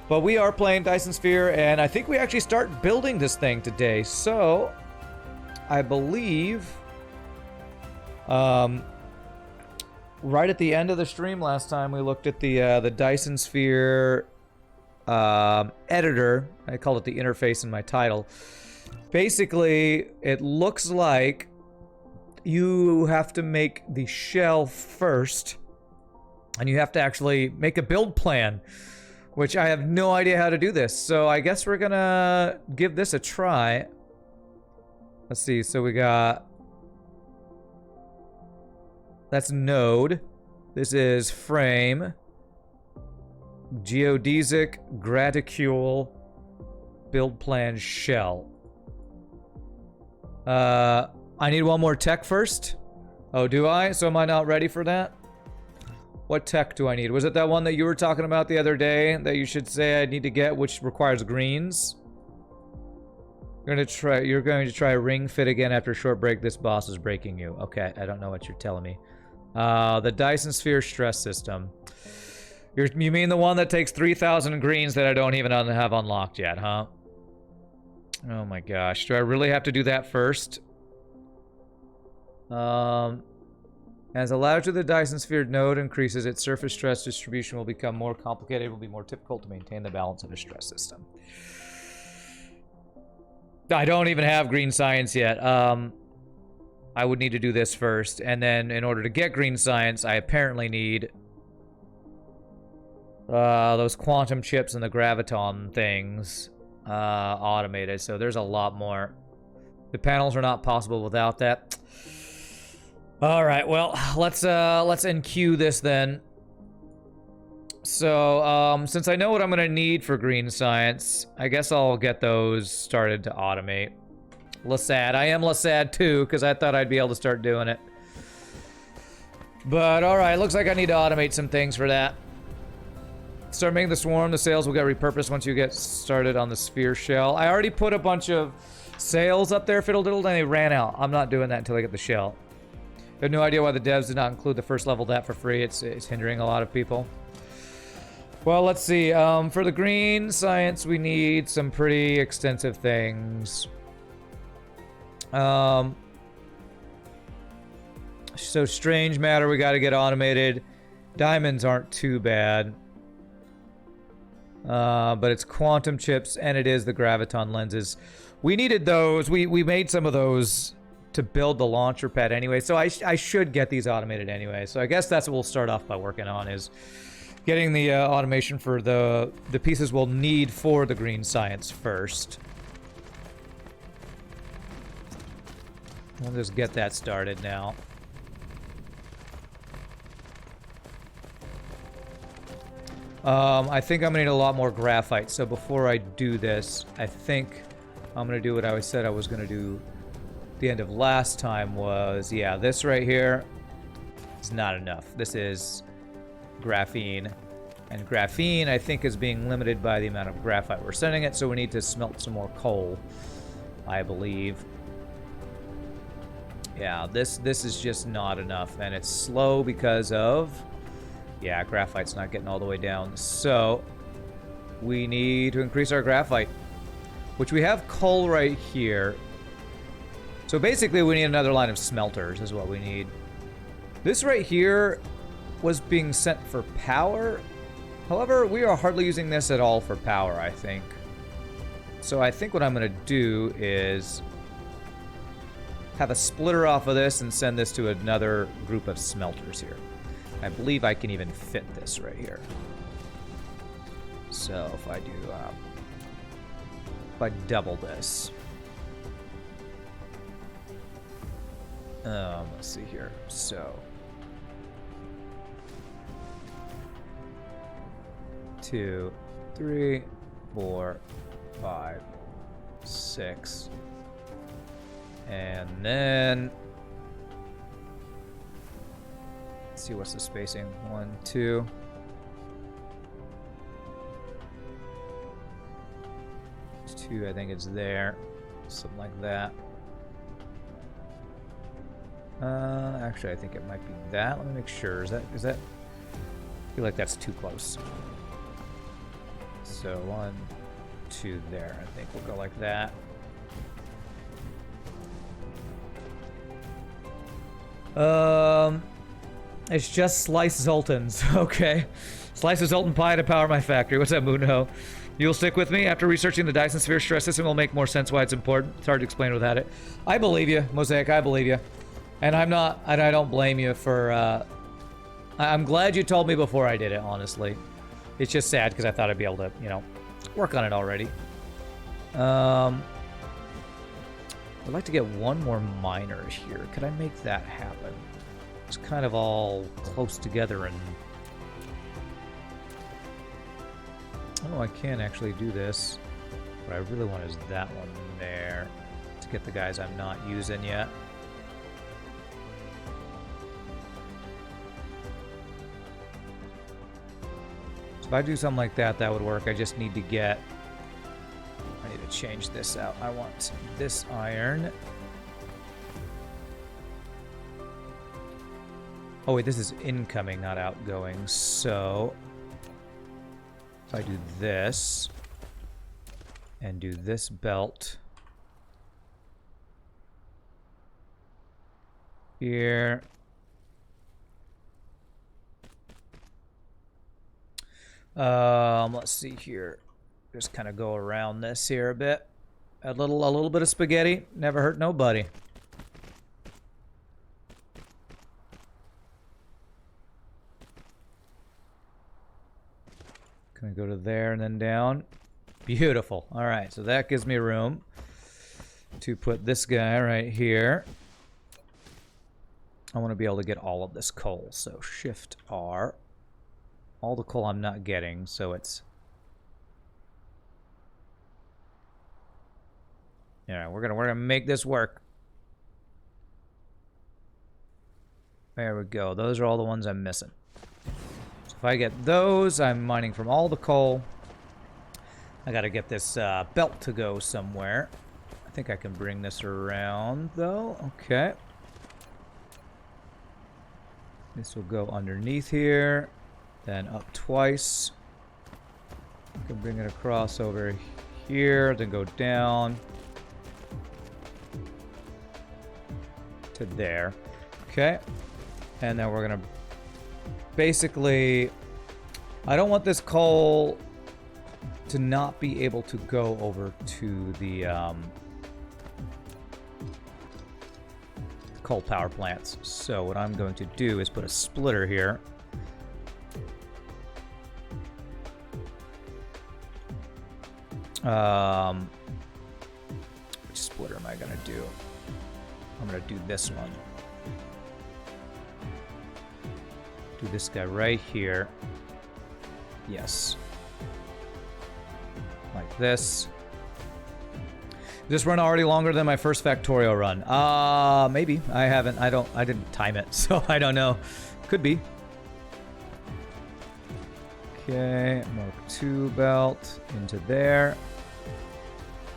But we are playing Dyson Sphere, and I think we actually start building this thing today. So, I believe, right at the end of the stream last time, we looked at the Dyson Sphere editor. I called it the interface in my title. Basically, it looks like you have to make the shell first, and you have to actually make a build plan, which I have no idea how to do this. So I guess we're gonna give this a try. Let's see, so we got... That's node. This is frame. Geodesic, graticule, build plan, shell. I need one more tech first. Oh, do I? So am I not ready for that? What tech do I need? Was it that one that you were talking about the other day that you should say I need to get, which requires greens? You're going to try ring fit again after a short break. This boss is breaking you. Okay, I don't know what you're telling me. The Dyson Sphere stress system. You mean the one that takes 3,000 greens that I don't even have unlocked yet, huh? Oh my gosh. Do I really have to do that first? As the larger the Dyson Sphere node increases, its surface stress distribution will become more complicated. It will be more difficult to maintain the balance of a stress system. I don't even have green science yet. I would need to do this first, and then in order to get green science, I apparently need those quantum chips and the graviton things automated. So there's a lot more. The panels are not possible without that. All right, well, let's NQ this then. So, since I know what I'm gonna need for green science, I guess I'll get those started to automate. Lasad. I am Lasad too, because I thought I'd be able to start doing it. But alright, looks like I need to automate some things for that. Start making the swarm. The sails will get repurposed once you get started on the sphere shell. I already put a bunch of sails up there, fiddle diddle, and they ran out. I'm not doing that until I get the shell. I have no idea why the devs did not include the first level that for free. It's hindering a lot of people. Well, let's see. For the green science, we need some pretty extensive things. So strange matter, we got to get automated. Diamonds aren't too bad. But it's quantum chips, and it is the graviton lenses. We needed those. We made some of those to build the launcher pad anyway, so I should get these automated anyway. So I guess that's what we'll start off by working on, is getting the automation for the pieces we'll need for the green science first. We'll just get that started now. I think I'm gonna need a lot more graphite, so before I do this, I think I'm gonna do what I said I was gonna do the end of last time was, yeah, this right here is not enough. This is graphene, and graphene I think is being limited by the amount of graphite we're sending it, so we need to smelt some more coal, I believe. Yeah, this is just not enough, and it's slow because of, yeah, graphite's not getting all the way down. So we need to increase our graphite, which we have coal right here. So basically we need another line of smelters is what we need. This right here was being sent for power. However, we are hardly using this at all for power, I think. So I think what I'm gonna do is have a splitter off of this and send this to another group of smelters here. I believe I can even fit this right here. So if I do, if I double this. Let's see here. So 2, 3, 4, 5, 6. And then let's see, what's the spacing? 1, 2. I think it's there. Something like that. Actually, I think it might be that. Let me make sure. Is that? I feel like that's too close. So 1, 2 there. I think we'll go like that. It's just sliced Zoltans. Okay. Slice of Zoltan pie to power my factory. What's up, Muno? You'll stick with me? After researching the Dyson sphere stress system, will make more sense why it's important. It's hard to explain without it. I believe you, Mosaic. I believe you. And I'm not, and I don't blame you for, I'm glad you told me before I did it, honestly. It's just sad because I thought I'd be able to, you know, work on it already. I'd like to get one more miner here. Could I make that happen? It's kind of all close together and... Oh, I can actually do this. What I really want is that one there to get the guys I'm not using yet. So if I do something like that, that would work. I just need to get... I need to change this out. I want this iron. Oh wait, this is incoming, not outgoing. So... if I do this, and do this belt here, let's see here. Just kind of go around this here a bit. A little bit of spaghetti, never hurt nobody. Gonna go to there and then down. Beautiful. All right, so that gives me room to put this guy right here. I want to be able to get all of this coal, so Shift R. All the coal I'm not getting, so it's... Yeah, we're gonna make this work. There we go. Those are all the ones I'm missing. If I get those, I'm mining from all the coal. I gotta get this belt to go somewhere. I think I can bring this around, though. Okay. This will go underneath here, then up twice. I can bring it across over here, then go down to there. Okay. And then we're gonna... basically, I don't want this coal to not be able to go over to the coal power plants. So what I'm going to do is put a splitter here. Which splitter am I going to do? I'm going to do this one. Do this guy right here. Yes. Like this. Is this run already longer than my first Factorio run? Maybe. I didn't time it, so I don't know. Could be. Okay, Mark II belt into there.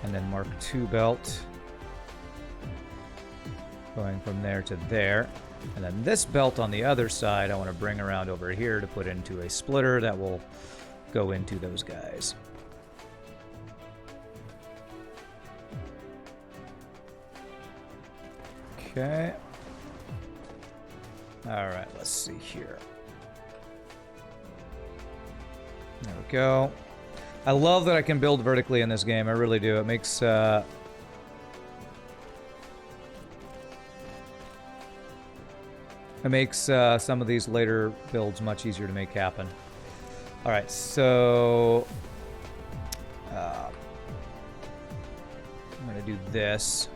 And then Mark II belt. Going from there to there. And then this belt on the other side, I want to bring around over here to put into a splitter that will go into those guys. Okay. All right, let's see here. There we go. I love that I can build vertically in this game. I really do. It makes... it makes some of these later builds much easier to make happen. All right, so... I'm going to do this.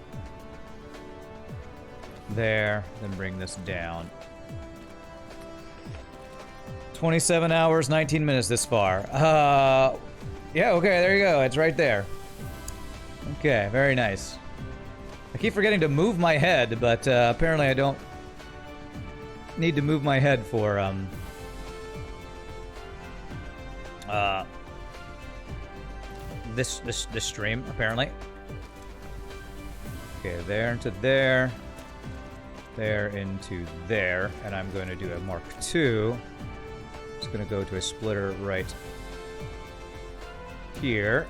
There, then bring this down. 27 hours, 19 minutes this far. Yeah, okay, there you go. It's right there. Okay, very nice. I keep forgetting to move my head, but apparently I don't need to move my head for this stream, apparently. Okay, there into there. There into there, and I'm going to do a Mark II. It's going to go to a splitter right here.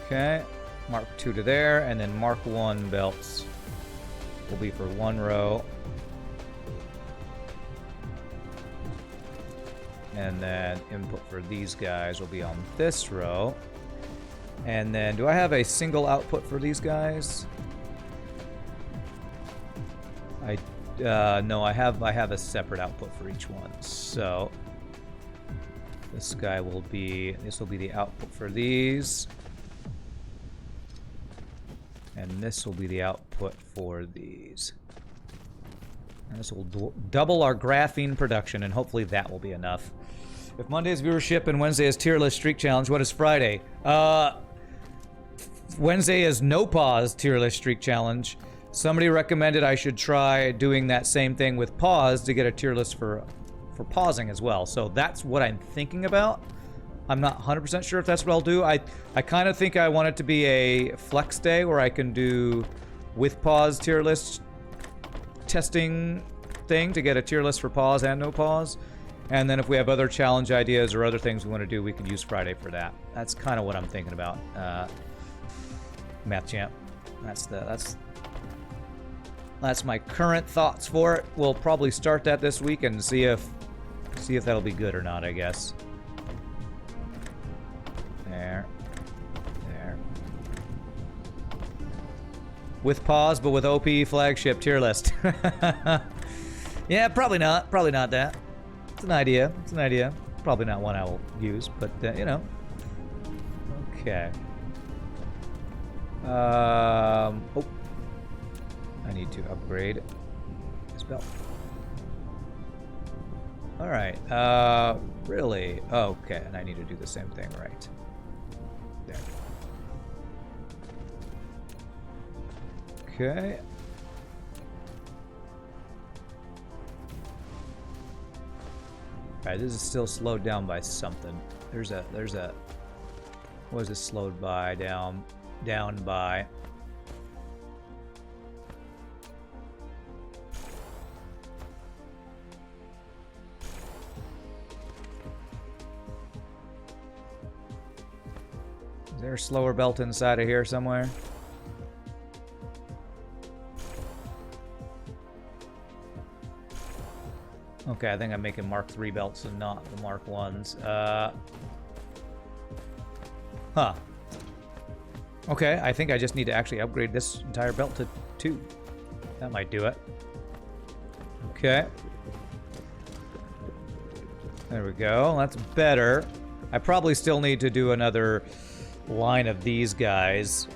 Okay, Mark 2 to there, and then Mark 1 belts will be for 1 row. And then input for these guys will be on this row. And then, do I have a single output for these guys? No, I have a separate output for each one. So this guy will be, this will be the output for these. And this will be the output for these. And this will double our graphene production, and hopefully that will be enough. If Monday is viewership and Wednesday is tier list streak challenge, what is Friday? Wednesday is no pause tier list streak challenge. Somebody recommended I should try doing that same thing with pause to get a tier list for pausing as well. So that's what I'm thinking about. I'm not 100% sure if that's what I'll do. I kind of think I want it to be a flex day where I can do with pause tier list testing thing to get a tier list for pause and no pause. And then if we have other challenge ideas or other things we want to do, we could use Friday for that. That's kind of what I'm thinking about. Math Champ. That's my current thoughts for it. We'll probably start that this week and see if that'll be good or not, I guess. There. With pause, but with OP flagship tier list. Yeah, probably not. Probably not that. It's an idea. Probably not one I will use, but, you know. Okay. Oh. I need to upgrade this belt. Alright, really? Oh, okay, and I need to do the same thing, right. There. Okay. Alright, this is still slowed down by something. There's a, what is this slowed by, down by? Is there a slower belt inside of here somewhere? Okay, I think I'm making Mark 3 belts and not the Mark 1s. Huh. Okay, I think I just need to actually upgrade this entire belt to 2. That might do it. Okay. There we go. That's better. I probably still need to do another line of these guys.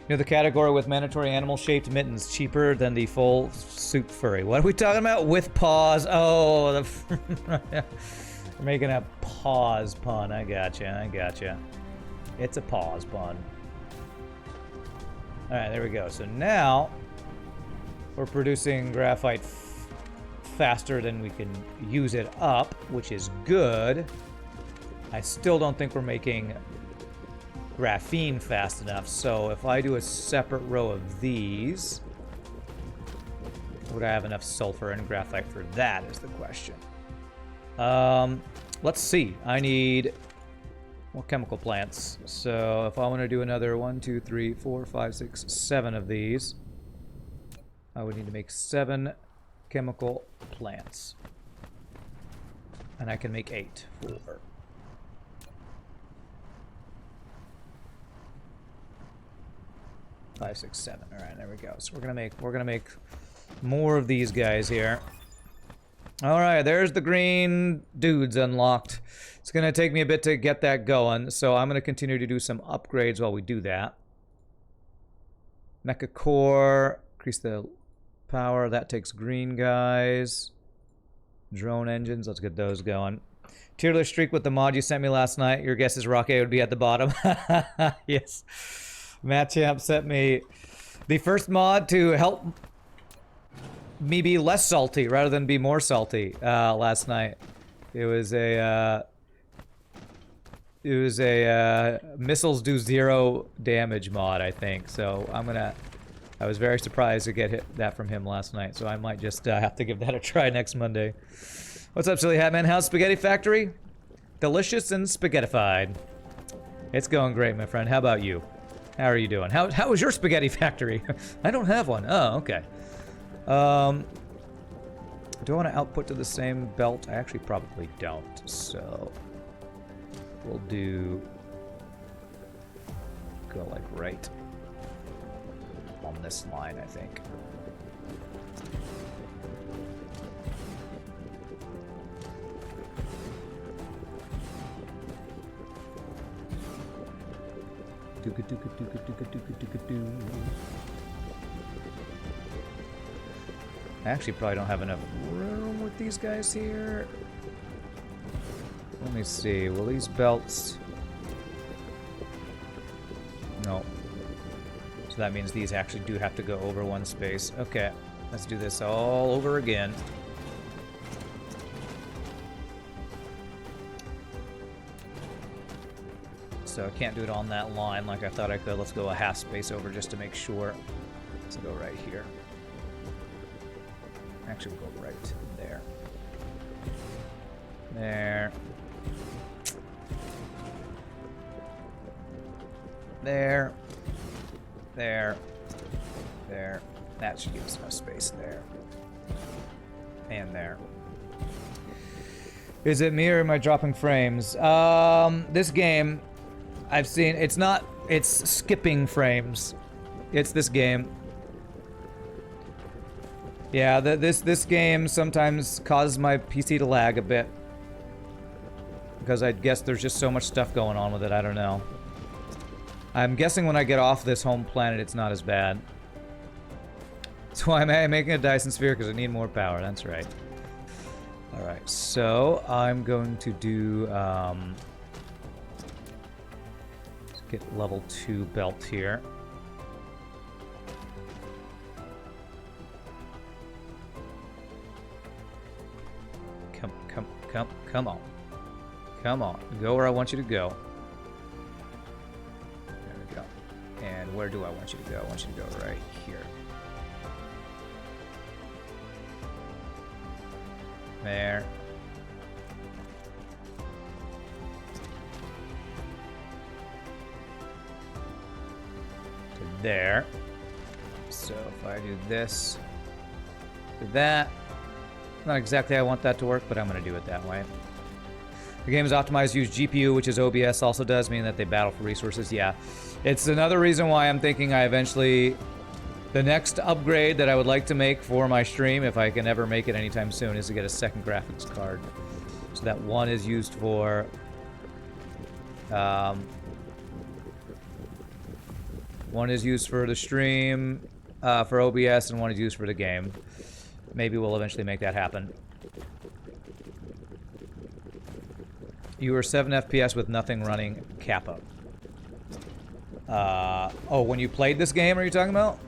You know, the category with mandatory animal-shaped mittens cheaper than the full suit furry. What are we talking about? With pause. Oh, we're making a pause pun. I gotcha. It's a pause pun. All right, there we go. So now we're producing graphite faster than we can use it up, which is good. I still don't think we're making graphene fast enough, so if I do a separate row of these, would I have enough sulfur and graphite for that is the question. Let's see. I need more chemical plants. So if I want to do another 1, 2, 3, 4, 5, 6, 7 of these, I would need to make 7 chemical plants. And I can make 8 for 5, 6, 7. All right, there we go. So we're gonna make more of these guys here. All right, there's the green dudes unlocked. It's gonna take me a bit to get that going, so I'm gonna continue to do some upgrades while we do that. Mecha core, increase the power. That takes green guys. Drone engines, let's get those going. Tier list streak with the mod you sent me last night. Your guess is Rocket would be at the bottom. Yes. Matt Champ sent me the first mod to help me be less salty rather than be more salty last night. It was a missiles do 0 damage mod, I think. So I I was very surprised to get that from him last night, so I might just have to give that a try next Monday. What's up, Silly Hat Man? How's Spaghetti Factory? Delicious and spaghettified. It's going great, my friend. How about you? How are you doing? How is your Spaghetti Factory? I don't have one. Oh, okay. Do I want to output to the same belt? I actually probably don't, so we'll do go like right on this line, I think. I actually probably don't have enough room with these guys here. Let me see. Will these belts... No. So that means these actually do have to go over one space. Okay. Let's do this all over again. So I can't do it on that line like I thought I could. Let's go a half space over just to make sure. Let's go right here. Actually, we'll go right there. There. There. There. There. That should give us enough space there. And there. Is it me or am I dropping frames? This game, I've seen, it's skipping frames. It's this game. Yeah, this game sometimes causes my PC to lag a bit. Because I guess there's just so much stuff going on with it, I don't know. I'm guessing when I get off this home planet, it's not as bad. That's why I'm making a Dyson sphere, because I need more power, that's right. Alright, so I'm going to do, let's get level 2 belt here. Come on. Come on. Go where I want you to go. There we go. And where do I want you to go? I want you to go right here. There. To there. So if I do this, do that. Not exactly how I want that to work, but I'm going to do it that way. The game is optimized to use GPU, which is OBS also does mean that they battle for resources. Yeah, it's another reason why I'm thinking I eventually... The next upgrade that I would like to make for my stream, if I can ever make it anytime soon, is to get a second graphics card. So that one is used for... one is used for the stream, for OBS, and one is used for the game. Maybe we'll eventually make that happen. You were 7 FPS with nothing running Kappa. Oh, when you played this game, are you talking about?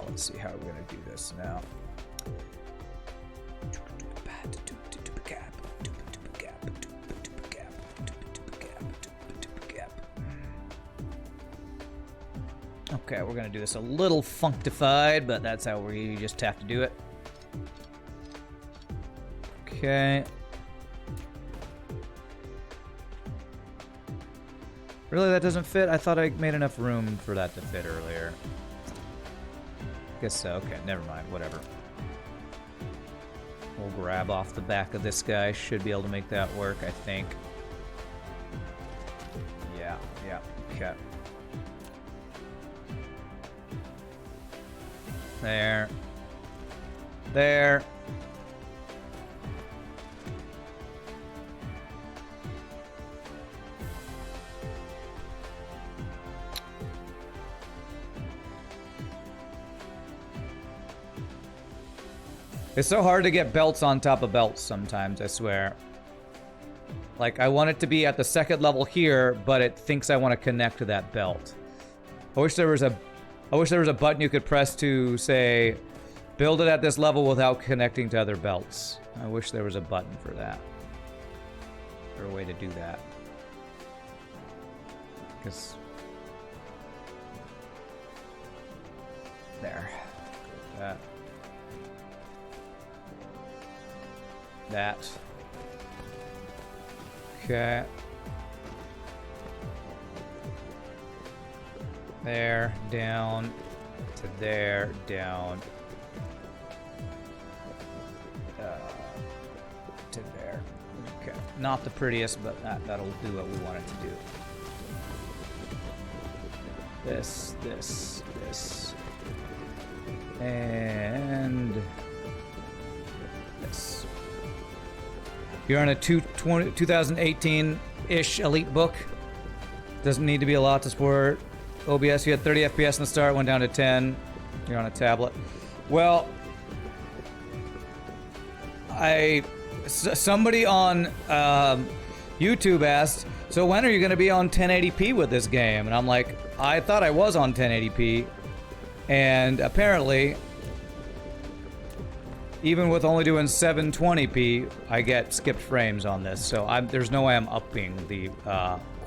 Let's see how we're gonna do this now. Okay, we're gonna do this a little functified, but that's how we just have to do it. Okay. Really, that doesn't fit? I thought I made enough room for that to fit earlier. Guess so. Okay, never mind. Whatever. We'll grab off the back of this guy. Should be able to make that work, I think. Yeah, okay. There. There. It's so hard to get belts on top of belts sometimes, I swear. Like, I want it to be at the second level here, but it thinks I want to connect to that belt. I wish there was a button you could press to say, build it at this level without connecting to other belts. I wish there was a button for that. Or a way to do that. because... There. That. That. Okay. There, down, to there, down, to there. Okay, not the prettiest, but that'll do what we want it to do. This, and this. You're on a 2018-ish Elite book. Doesn't need to be a lot to support OBS. You had 30 FPS in the start, went down to 10. You're on a tablet. Well, somebody on YouTube asked, so when are you going to be on 1080p with this game? And I'm like, I thought I was on 1080p. And apparently, even with only doing 720p, I get skipped frames on this. So there's no way I'm upping the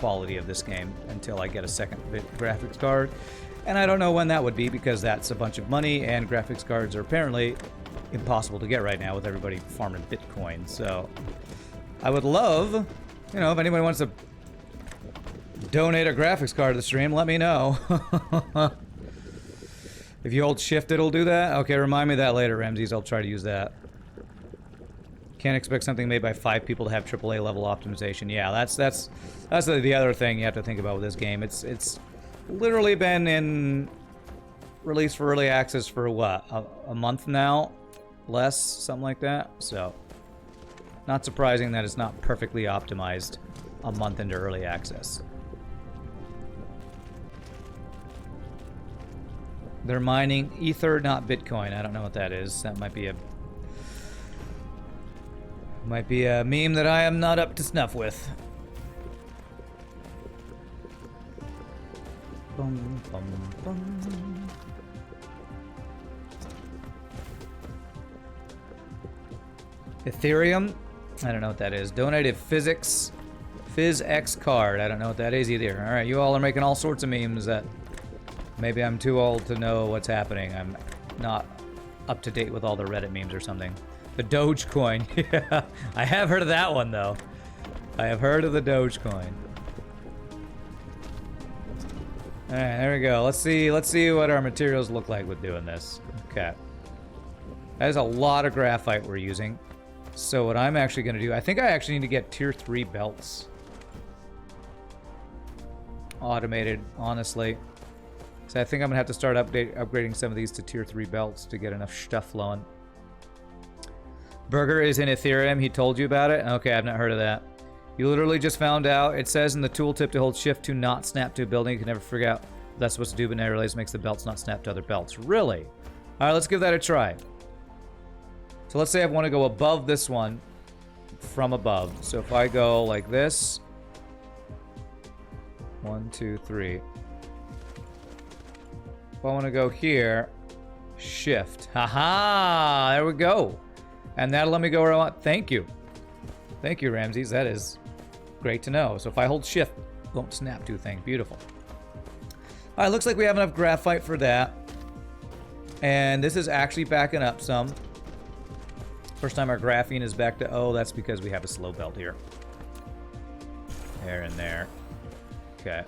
quality of this game until I get a second graphics card. And I don't know when that would be, because that's a bunch of money, and graphics cards are apparently impossible to get right now with everybody farming Bitcoin. So I would love, you know, if anybody wants to donate a graphics card to the stream, let me know. If you hold shift, it'll do that? Okay, remind me of that later, Ramses. I'll try to use that. Can't expect something made by 5 people to have AAA level optimization. Yeah, that's the other thing you have to think about with this game. It's literally been in release for early access for what, a month now? Less, something like that. So, not surprising that it's not perfectly optimized a month into early access. They're mining Ether, not Bitcoin. I don't know what that is. That might be a meme that I am not up to snuff with. Bum, bum, bum. Ethereum? I don't know what that is. Donated PhysX card. I don't know what that is either. Alright, you all are making all sorts of memes that maybe I'm too old to know what's happening. I'm not up to date with all the Reddit memes or something. The Dogecoin. Yeah, I have heard of that one though. I have heard of the Dogecoin. Alright, there we go. Let's see what our materials look like with doing this. Okay. That is a lot of graphite we're using. So what I'm actually going to do, I think I actually need to get tier 3 belts. Automated, honestly. So I think I'm going to have to start upgrading some of these to tier 3 belts to get enough stuff flowing. Burger is in Ethereum. He told you about it? Okay, I've not heard of that. You literally just found out. It says in the tooltip to hold shift to not snap to a building. You can never figure out what that's supposed to do, but now I realize it makes the belts not snap to other belts. Really? All right, let's give that a try. So let's say I want to go above this one from above. So if I go like this. 1, 2, 3. If I want to go here, shift. Haha! There we go. And that'll let me go where I want. Thank you. Thank you, Ramses. That is great to know. So if I hold shift, won't snap to a thing. Beautiful. Alright, looks like we have enough graphite for that. And this is actually backing up some. First time our graphene is back to O, that's because we have a slow belt here. There and there. Okay.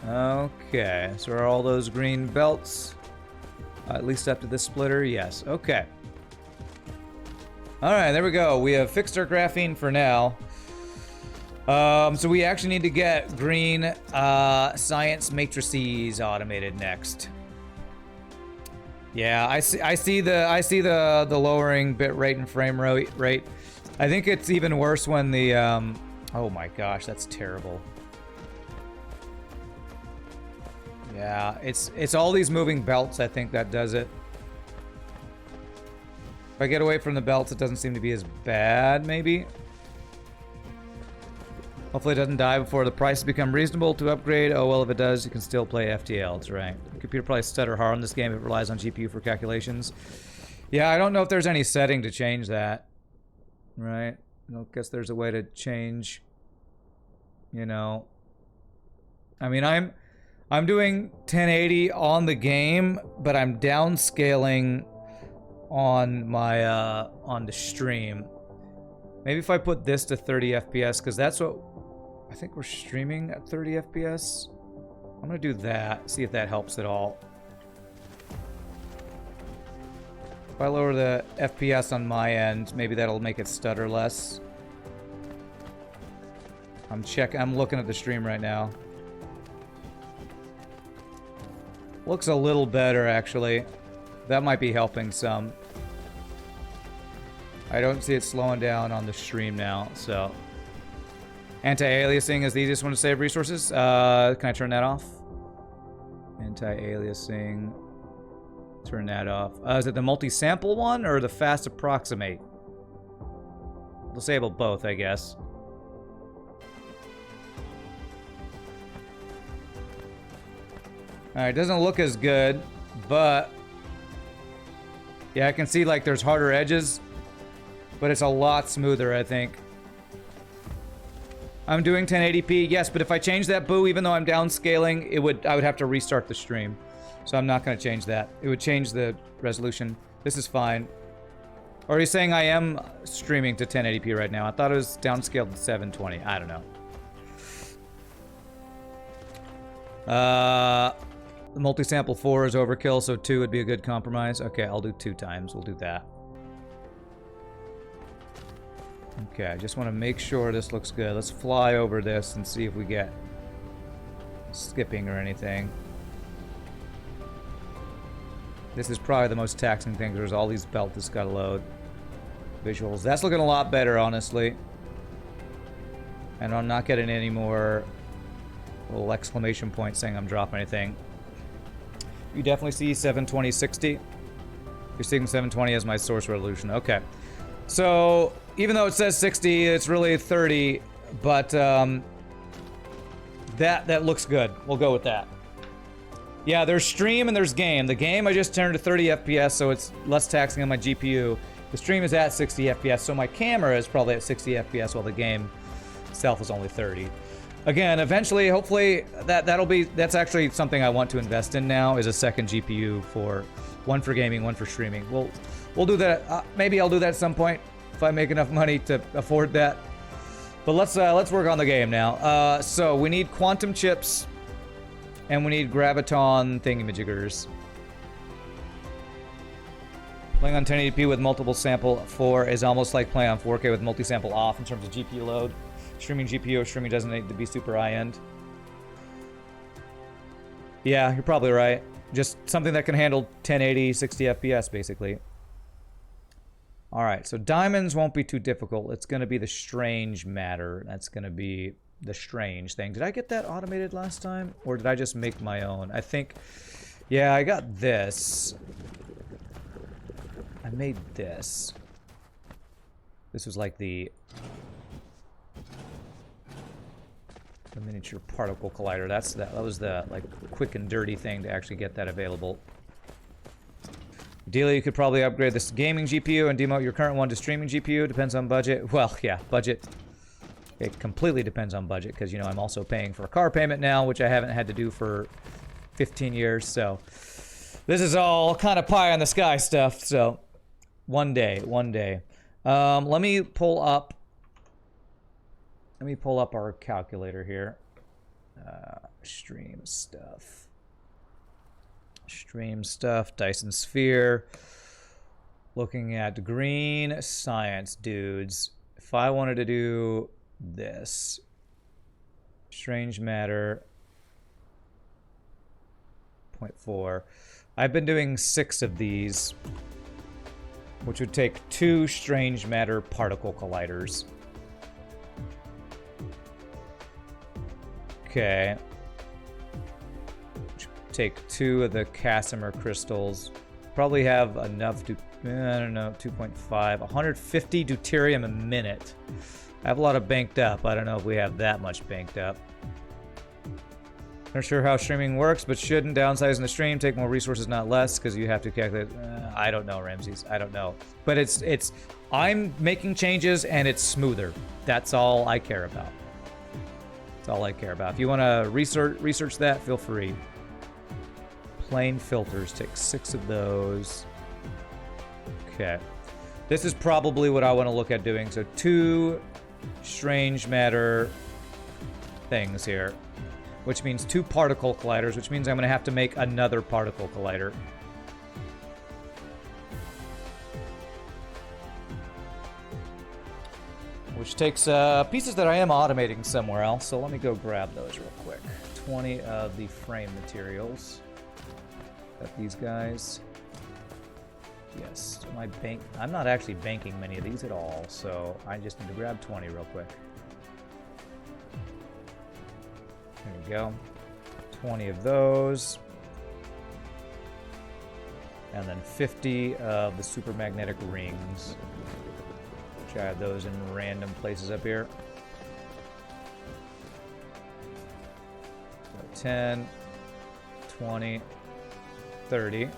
Okay, so are all those green belts? At least up to this splitter, yes. Okay. Alright, there we go. We have fixed our graphene for now. So we actually need to get green science matrices automated next. Yeah, I see the lowering bit rate and frame rate. I think it's even worse when the oh my gosh, that's terrible. Yeah, it's all these moving belts, I think that does it. If I get away from the belts, it doesn't seem to be as bad, maybe. Hopefully it doesn't die before the prices become reasonable to upgrade. Oh, well, if it does, you can still play FTL. That's right. The computer probably stutter hard on this game. It relies on GPU for calculations. Yeah, I don't know if there's any setting to change that. Right? I don't guess there's a way to change, you know, I mean, I'm doing 1080 on the game, but I'm downscaling on my on the stream. Maybe if I put this to 30 FPS, because that's what I think we're streaming at 30 FPS. I'm gonna do that, see if that helps at all. If I lower the FPS on my end, maybe that'll make it stutter less. I'm looking at the stream right now. Looks a little better, actually. That might be helping some. I don't see it slowing down on the stream now, so. Anti-aliasing is the easiest one to save resources. Can I turn that off? Anti-aliasing. Turn that off. Is it the multi-sample one or the fast approximate? Disable both, I guess. Alright, doesn't look as good, but yeah, I can see like there's harder edges, but it's a lot smoother, I think. I'm doing 1080p, yes, but if I change that boo, even though I'm downscaling, I would have to restart the stream. So I'm not going to change that. It would change the resolution. This is fine. Or are you saying I am streaming to 1080p right now? I thought it was downscaled to 720. I don't know. The multi-sample 4 is overkill, so 2 would be a good compromise. Okay, I'll do 2 times. We'll do that. Okay, I just want to make sure this looks good. Let's fly over this and see if we get skipping or anything. This is probably the most taxing thing. There's all these belts that's got to load. Visuals. That's looking a lot better, honestly. And I'm not getting any more little exclamation points saying I'm dropping anything. You definitely see 720 60. You're seeing 720 as my source resolution. Okay. So, even though it says 60, it's really 30, but that looks good. We'll go with that. Yeah, there's stream and there's game. The game I just turned to 30 FPS, so it's less taxing on my GPU. The stream is at 60 FPS, so my camera is probably at 60 FPS while the game itself is only 30. Again, eventually, hopefully, that's actually something I want to invest in now, is a second GPU for one for gaming, one for streaming. We'll do that. Maybe I'll do that at some point if I make enough money to afford that. But let's work on the game now. So we need quantum chips, and we need graviton thingamajiggers. Playing on 1080p with multiple sample 4 is almost like playing on 4K with multi-sample off in terms of GPU load. Streaming GPU or streaming doesn't need to be super high-end. Yeah, you're probably right. Just something that can handle 1080, 60 FPS, basically. Alright, so diamonds won't be too difficult. It's going to be the strange matter. That's going to be the strange thing. Did I get that automated last time? Or did I just make my own? I think... Yeah, I got this. I made this. This was like the miniature particle collider. That was the like quick and dirty thing to actually get that available. Ideally, you could probably upgrade this gaming GPU and demote your current one to streaming GPU. Depends on budget. Well, yeah, budget. It completely depends on budget because, you know, I'm also paying for a car payment now, which I haven't had to do for 15 years. So this is all kind of pie in the sky stuff. So one day. Let me pull up our calculator here. Stream stuff, Dyson sphere. Looking at green science dudes. If I wanted to do this, strange matter 0.4. I've been doing 6 of these, which would take 2 strange matter particle colliders. Okay. Take 2 of the Casimir crystals. Probably have enough to, I don't know, 2.5. 150 deuterium a minute. I have a lot of banked up. I don't know if we have that much banked up. Not sure how streaming works, but shouldn't downsizing the stream take more resources, not less? Because you have to calculate. I don't know, Ramses. I don't know. But it's. I'm making changes and it's smoother. That's all I care about. That's all I care about. If you want to research that, feel free. Plane filters, take 6 of those. Okay. This is probably what I want to look at doing. So 2 strange matter things here, which means 2 particle colliders, which means I'm going to have to make another particle collider. Which takes pieces that I am automating somewhere else, so let me go grab those real quick. 20 of the frame materials. Got these guys. Yes, I'm not actually banking many of these at all, so I just need to grab 20 real quick. There you go. 20 of those. And then 50 of the super magnetic rings. Which I have those in random places up here. So 10, 20, 30. There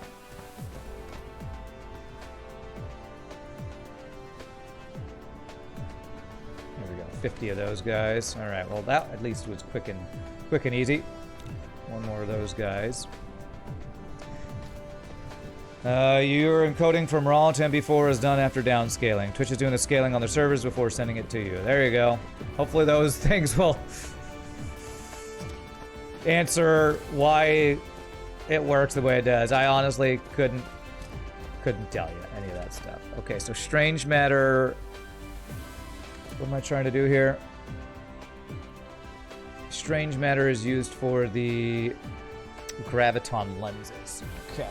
we go, 50 of those guys. All right, well that at least was quick and easy. One more of those guys. Your encoding from RAW to MP4 is done after downscaling. Twitch is doing the scaling on their servers before sending it to you. There you go. Hopefully those things will answer why it works the way it does. I honestly couldn't tell you any of that stuff. Okay, so strange matter. What am I trying to do here? Strange matter is used for the graviton lenses. Okay.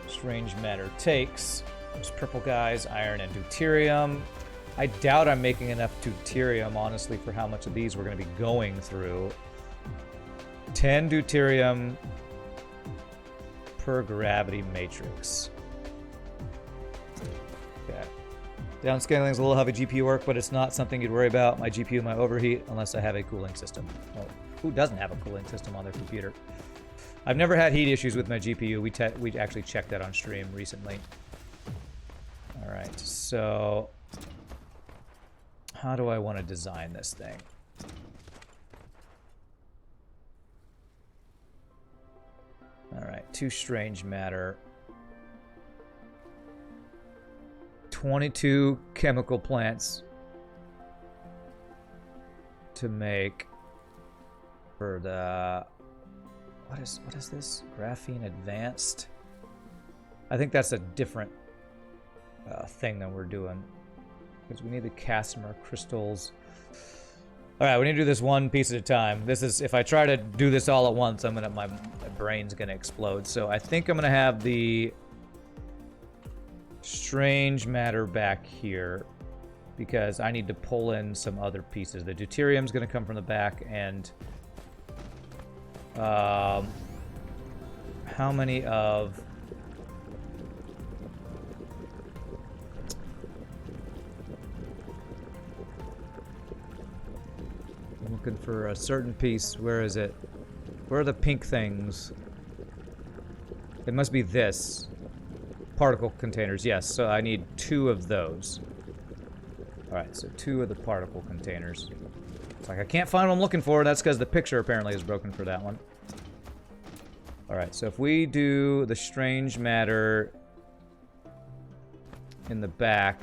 Strange matter takes those purple guys, iron and deuterium. I doubt I'm making enough deuterium, honestly, for how much of these we're going to be going through. 10 deuterium per gravity matrix. Okay. Downscaling is a little heavy GPU work, but it's not something you'd worry about. My GPU might overheat unless I have a cooling system. Well, who doesn't have a cooling system on their computer? I've never had heat issues with my GPU. We actually checked that on stream recently. All right, so how do I want to design this thing? All right, 2 strange matter. 22 chemical plants to make for the... What is this? Graphene Advanced? I think that's a different thing than we're doing. Because we need the Casimir crystals. Alright, we need to do this one piece at a time. This is, if I try to do this all at once, my brain's gonna explode. So I think I'm gonna have the strange matter back here. Because I need to pull in some other pieces. The deuterium's gonna come from the back, and how many of... I'm looking for a certain piece. Where is it? Where are the pink things? It must be this. Particle containers, yes. So I need 2 of those. Alright, so 2 of the particle containers. It's like I can't find what I'm looking for. That's because the picture apparently is broken for that one. Alright, so if we do the strange matter in the back,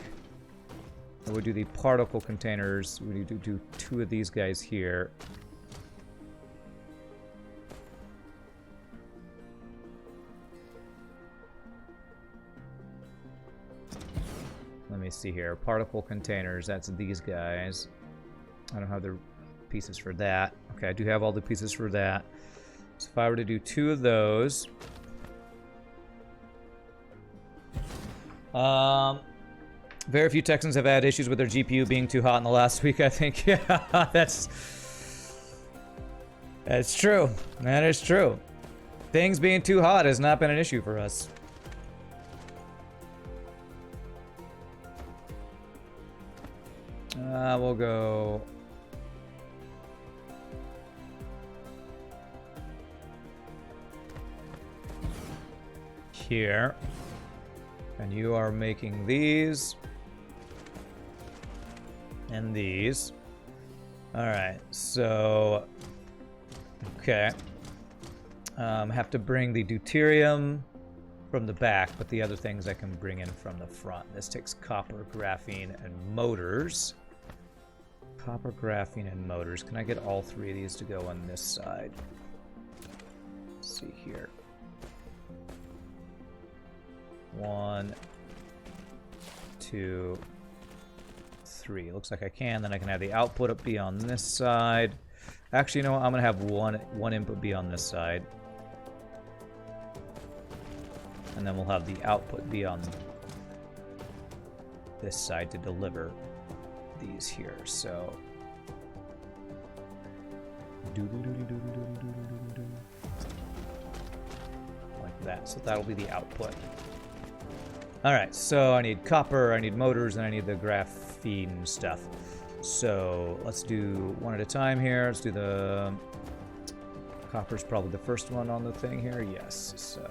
and we do the particle containers, we need to do 2 of these guys here. Let me see here. Particle containers, that's these guys. I don't have the pieces for that. Okay, I do have all the pieces for that. So if I were to do 2 of those... very few Texans have had issues with their GPU being too hot in the last week, I think. Yeah, that's true. That is true. Things being too hot has not been an issue for us. We'll go... here. And you are making these. And these. Alright, so... Okay. Have to bring the deuterium from the back, but the other things I can bring in from the front. This takes copper, graphene, and motors. Copper, graphene, and motors. Can I get all three of these to go on this side? Let's see here. 1, 2, 3. Looks like I can. Then I can have the output up be on this side. Actually, you know what? I'm gonna have one input be on this side. And then we'll have the output be on this side to deliver these here. So like that. So that'll be the output. Alright, so I need copper, I need motors, and I need the graphene stuff. So let's do one at a time here. Let's do the... Copper's probably the first one on the thing here. Yes, so...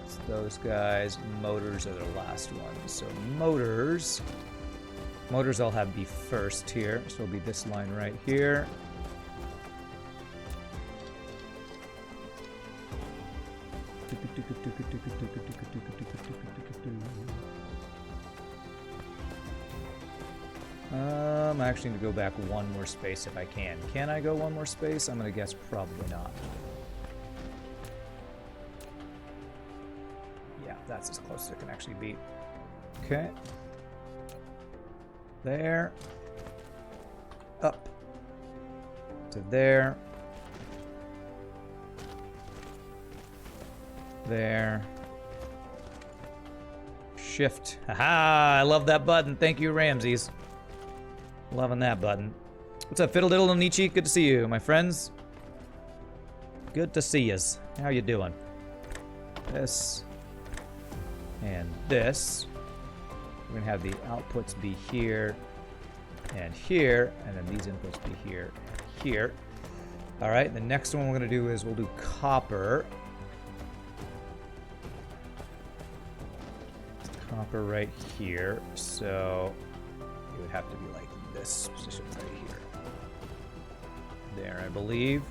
That's those guys. Motors are the last one. So motors... Motors I'll have be first here, so it'll be this line right here. I actually need to go back one more space if I can. Can I go one more space? I'm gonna guess probably not. Yeah, that's as close as it can actually be. Okay. There. Up. To there. There. Shift. Haha! I love that button. Thank you, Ramses. Loving that button. What's up, Fiddle Diddle and Nietzsche? Good to see you, my friends. Good to see yous. How you doing? This. And this. We're gonna have the outputs be here and here, and then these inputs be here and here. All right, the next one we're gonna do is we'll do copper. Copper right here, so it would have to be like this position right here. There, I believe.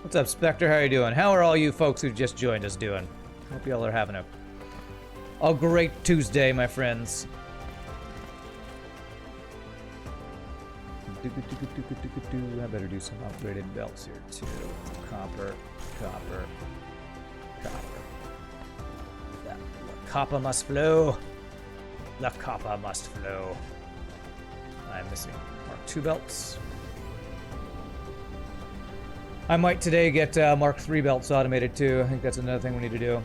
What's up, Spectre? How are you doing? How are all you folks who just joined us doing? Hope y'all are having a great Tuesday, my friends. I better do some upgraded belts here too. Copper, copper, copper. The copper must flow. The copper must flow. I'm missing Mark II belts. I might today get Mark III belts automated too. I think that's another thing we need to do.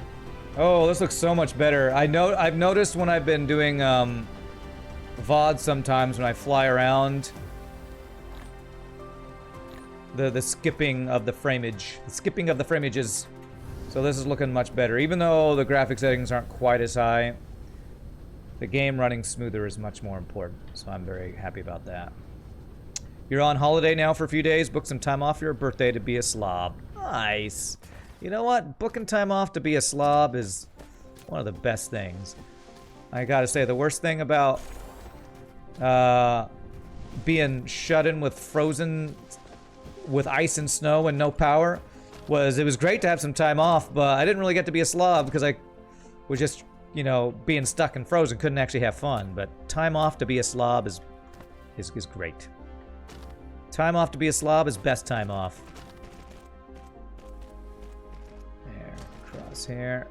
Oh, this looks so much better. I've noticed when I've been doing VOD sometimes when I fly around, the skipping of the frameage. The skipping of the frameage is... So this is looking much better. Even though the graphic settings aren't quite as high, the game running smoother is much more important. So I'm very happy about that. You're on holiday now for a few days. Book some time off for your birthday to be a slob. Nice. You know what? Booking time off to be a slob is one of the best things. I gotta say, the worst thing about being shut in with frozen, with ice and snow and no power was it was great to have some time off, but I didn't really get to be a slob because I was just, you know, being stuck and frozen, couldn't actually have fun. But time off to be a slob is great. Time off to be a slob is best time off. There, crosshair.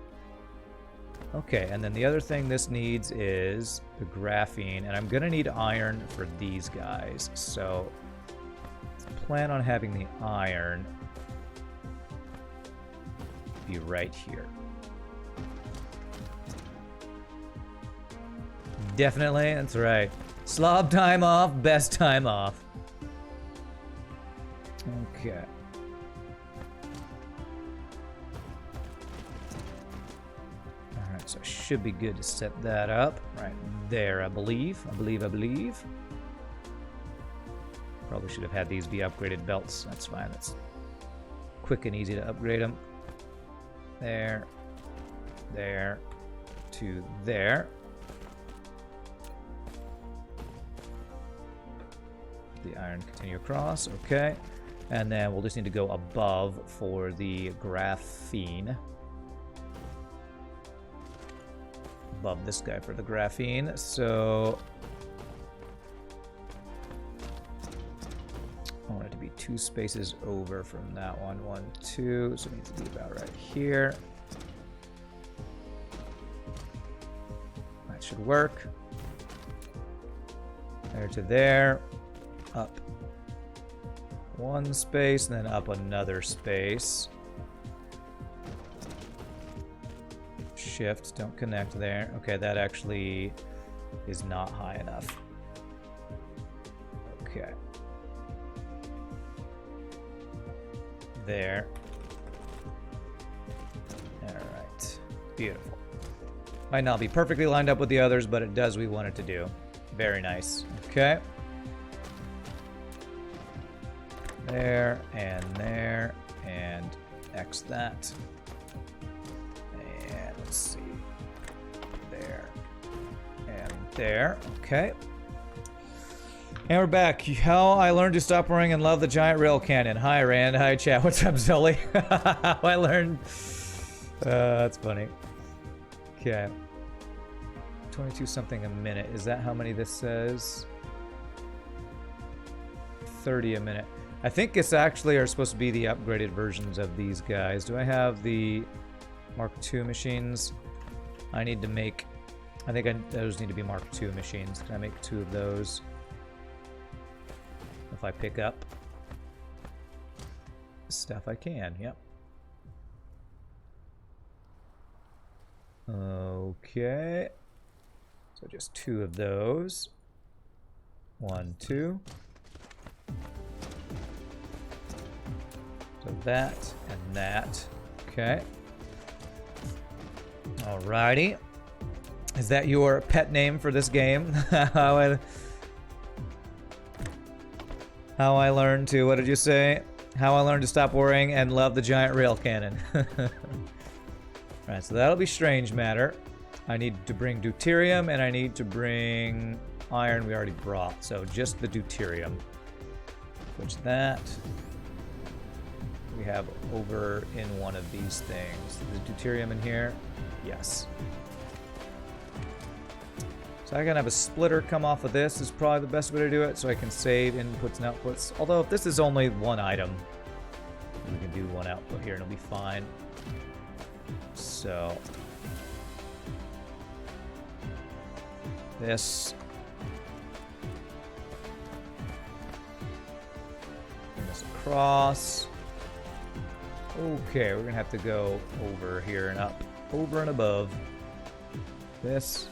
Okay, and then the other thing this needs is the graphene, and I'm gonna need iron for these guys. So let's plan on having the iron be right here. Definitely, that's right. Slob time off, best time off. Okay. Alright, so I should be good to set that up. Right there, I believe. I believe. Probably should have had these be upgraded belts. That's fine. That's quick and easy to upgrade them. There, there, to there. The iron continue across, okay. And then we'll just need to go above for the graphene. Above this guy for the graphene, so I want it to be 2 spaces over from that one. 1, 2, so it needs to be about right here. That should work. There to there. Up 1 space, and then up another space. Shift, don't connect there. Okay, that actually is not high enough. Okay. There. Alright. Beautiful. Might not be perfectly lined up with the others, but it does what we want it to do. Very nice. Okay. There, and X that. And let's see. There. And there. Okay. And we're back. How I learned to stop worrying and love the giant rail cannon. Hi, Rand. Hi, chat. What's up, Zully? How I learned. That's funny. Okay. 22 something a minute. Is that how many this says? 30 a minute. I think it's actually are supposed to be the upgraded versions of these guys. Do I have the Mark II machines? I need to make... I think those need to be Mark II machines. Can I make 2 of those? If I pick up stuff, I can. Yep. Okay. So just 2 of those. 1, 2. So that and that. Okay. Alrighty. Is that your pet name for this game? How I learned to, what did you say? How I learned to stop worrying and love the giant rail cannon. Alright, so that'll be strange matter. I need to bring deuterium and I need to bring iron we already brought. So just the deuterium. Which that we have over in one of these things. The deuterium in here? Yes. So I can have a splitter come off of this is probably the best way to do it, so I can save inputs and outputs. Although if this is only 1 item, we can do 1 output here and it'll be fine. So this. Bring this across. Okay, we're gonna have to go over here and up. Over and above. This.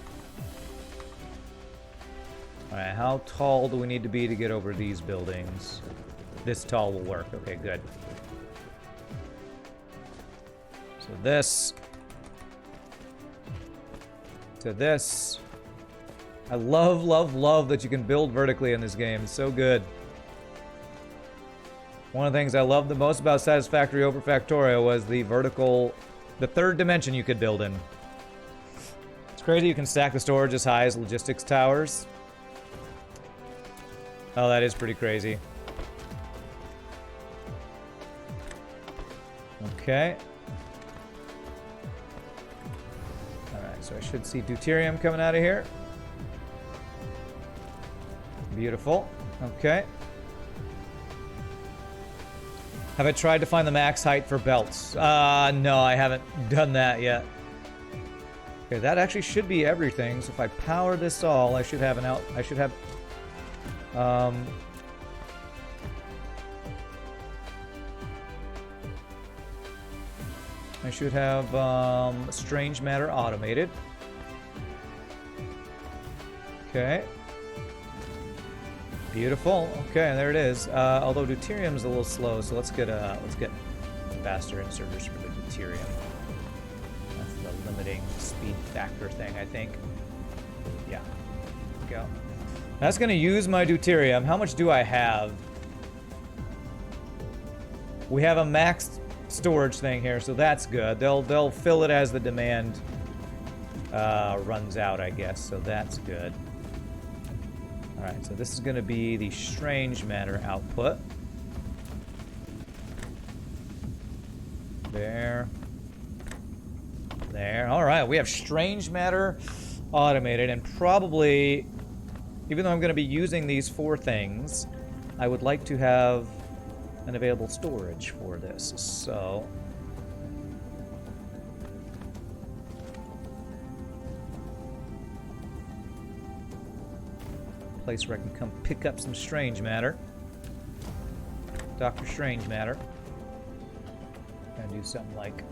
Alright, how tall do we need to be to get over these buildings? This tall will work. Okay, good. So this. To this. I love, love, love that you can build vertically in this game. It's so good. One of the things I loved the most about Satisfactory over Factorio was the vertical, the 3rd dimension you could build in. It's crazy you can stack the storage as high as logistics towers. Oh, that is pretty crazy. Okay. Alright, so I should see deuterium coming out of here. Beautiful. Okay. Have I tried to find the max height for belts? No, I haven't done that yet. Okay, that actually should be everything. So if I power this all, I should have an out. I should have. I should have strange matter automated. Okay. Beautiful. Okay, there it is. Although deuterium is a little slow, so let's get faster inserters for the deuterium. That's the limiting speed factor thing, I think. Yeah. There we go. That's going to use my deuterium. How much do I have? We have a max storage thing here, so that's good. They'll fill it as the demand runs out, I guess, so that's good. Alright, so this is going to be the strange matter output. There. There. Alright, we have strange matter automated, and probably, even though I'm going to be using these 4 things, I would like to have an available storage for this, so... place where I can come pick up some strange matter. Dr. Strange matter. And do something like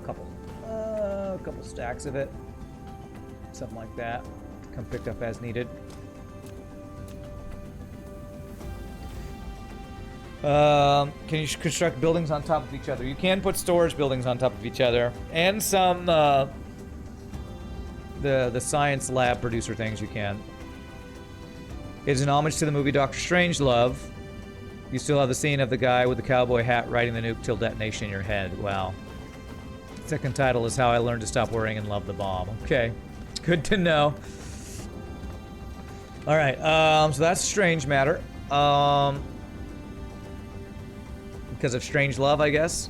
a couple stacks of it. Something like that. Come picked up as needed. Can you construct buildings on top of each other? You can put storage buildings on top of each other. And some, the science lab producer things you can. It is an homage to the movie Doctor Strangelove. You still have the scene of the guy with the cowboy hat riding the nuke till detonation in your head. Wow. Second title is How I Learned to Stop Worrying and Love the Bomb. Okay. Good to know. Alright, so that's strange matter. Because of strange love, I guess.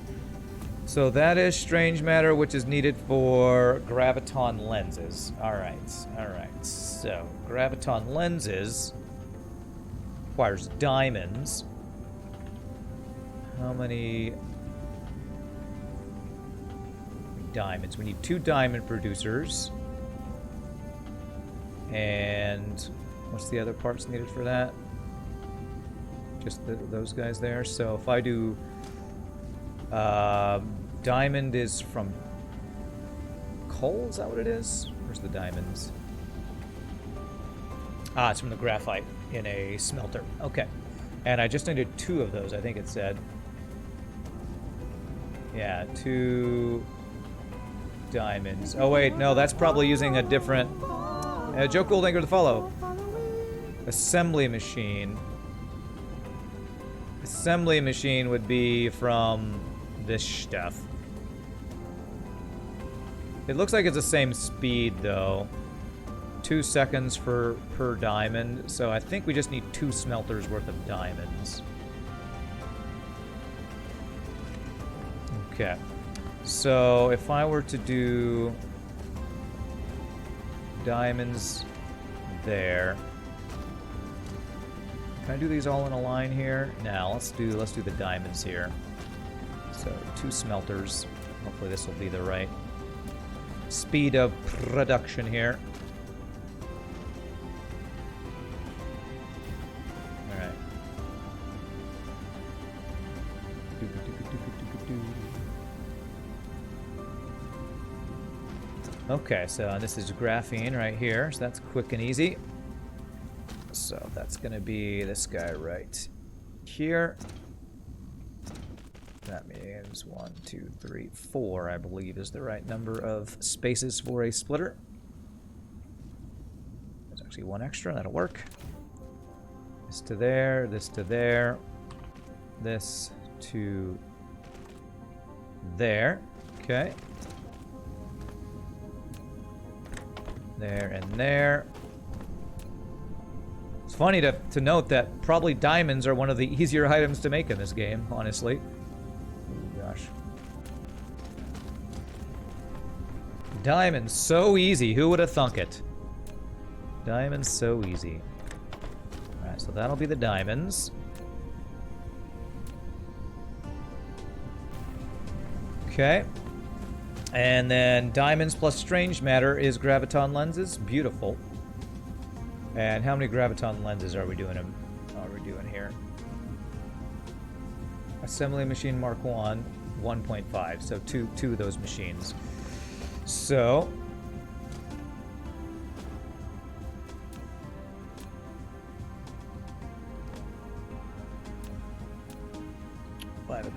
So that is strange matter, which is needed for graviton lenses. Alright, alright. So, graviton lenses requires diamonds. How many diamonds? We need 2 diamond producers. And what's the other parts needed for that? Just those guys there. So if I do diamond is from coal, is that what it is? Where's the diamonds? Ah, it's from the graphite in a smelter. Okay. And I just needed 2 of those, I think it said. Yeah, 2 diamonds. Oh wait, no, that's probably using a different... Joe Goldinker to follow. Assembly machine. Assembly machine would be from this stuff. It looks like it's the same speed though. 2 seconds per diamond, so I think we just need 2 smelters worth of diamonds. Okay. So if I were to do diamonds there. Can I do these all in a line here? Now let's do the diamonds here. So 2 smelters. Hopefully this will be the right speed of production here. Alright. Okay, so this is graphene right here, so that's quick and easy. So that's gonna be this guy right here. That means 1, 2, 3, 4, I believe, is the right number of spaces for a splitter. There's actually 1 extra, that'll work. This to there, this to there, this to there. Okay. There and there. It's funny to note that probably diamonds are one of the easier items to make in this game, honestly. Oh, gosh. Diamonds, so easy. Who would have thunk it? Diamonds, so easy. Alright, so that'll be the diamonds. Okay. And then diamonds plus strange matter is graviton lenses. Beautiful. And how many graviton lenses are we doing here? Assembly machine Mark 1, 1.5. So two of those machines. So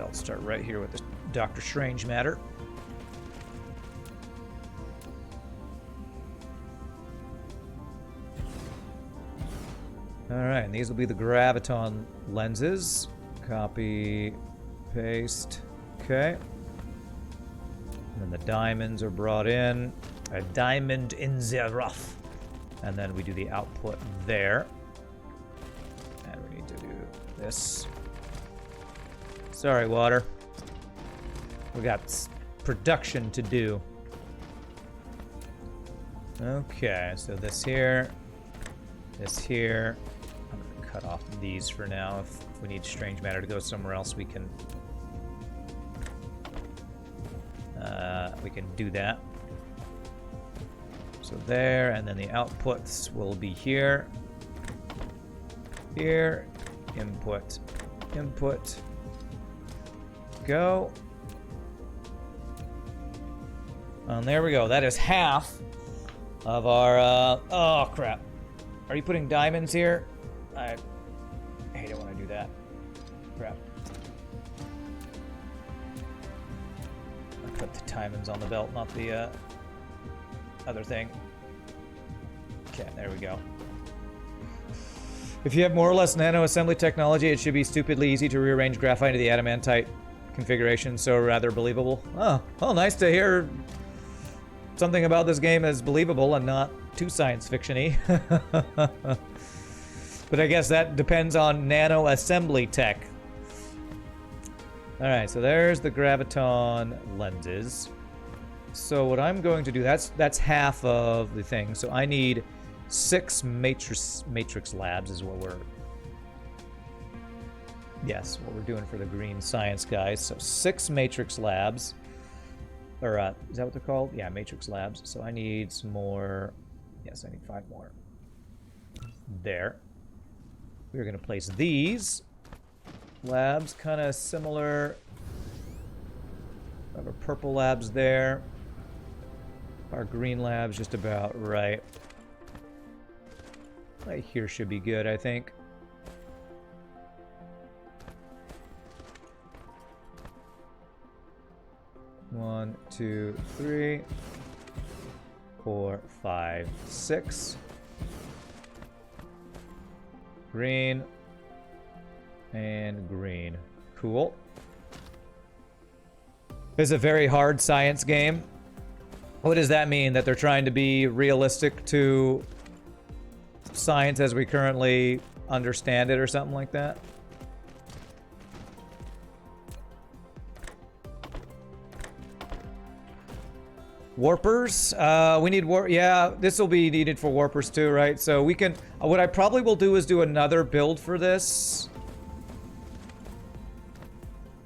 I'll start right here with the Dr. Strange matter. Alright, and these will be the graviton lenses. Copy, paste. Okay. And then the diamonds are brought in. A diamond in the rough. And then we do the output there. And we need to do this. Sorry, water. We got production to do. Okay, so this here. This here. I'm going to cut off these for now. If we need strange matter to go somewhere else, we can do that. So there, and then the outputs will be here. Here. Input. Input. Go. And there we go. That is half of our, oh crap. Are you putting diamonds here? I hate it when I do that. Crap. I put the diamonds on the belt, not the other thing. Okay, there we go. If you have more or less nano assembly technology, it should be stupidly easy to rearrange graphite into the adamantite configuration, so rather believable. Oh, well, nice to hear something about this game is believable and not too science fiction-y. But I guess that depends on nano assembly tech. Alright, so there's the graviton lenses. So what I'm going to do, that's half of the thing. So I need 6 matrix labs is what we're... Yes, what we're doing for the green science guys. So 6 matrix labs. Or, is that what they're called? Yeah, matrix labs. So I need some more... Yes, I need 5 more. There. We're going to place these labs kind of similar. Have our purple labs there. Our green labs just about right. Right here should be good, I think. One, 2, 3, 4, 5, 6. Green. And green. Cool. This is a very hard science game. What does that mean? That they're trying to be realistic to science as we currently understand it or something like that? Warpers? We need yeah, this will be needed for warpers too, right? So we can... what I probably will do is do another build for this.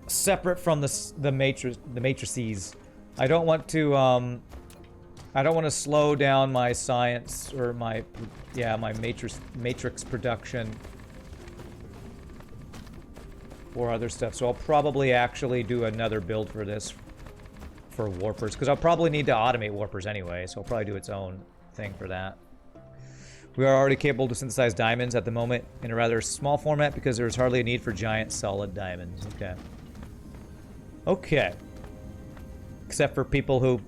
Separate from the matrices. I don't want to, I don't want to slow down my science or my matrix production or other stuff. So I'll probably actually do another build for this for warpers, because I'll probably need to automate warpers anyway, so I'll probably do its own thing for that. We are already capable to synthesize diamonds at the moment in a rather small format because there's hardly a need for giant solid diamonds. Okay. Okay. Except for people who,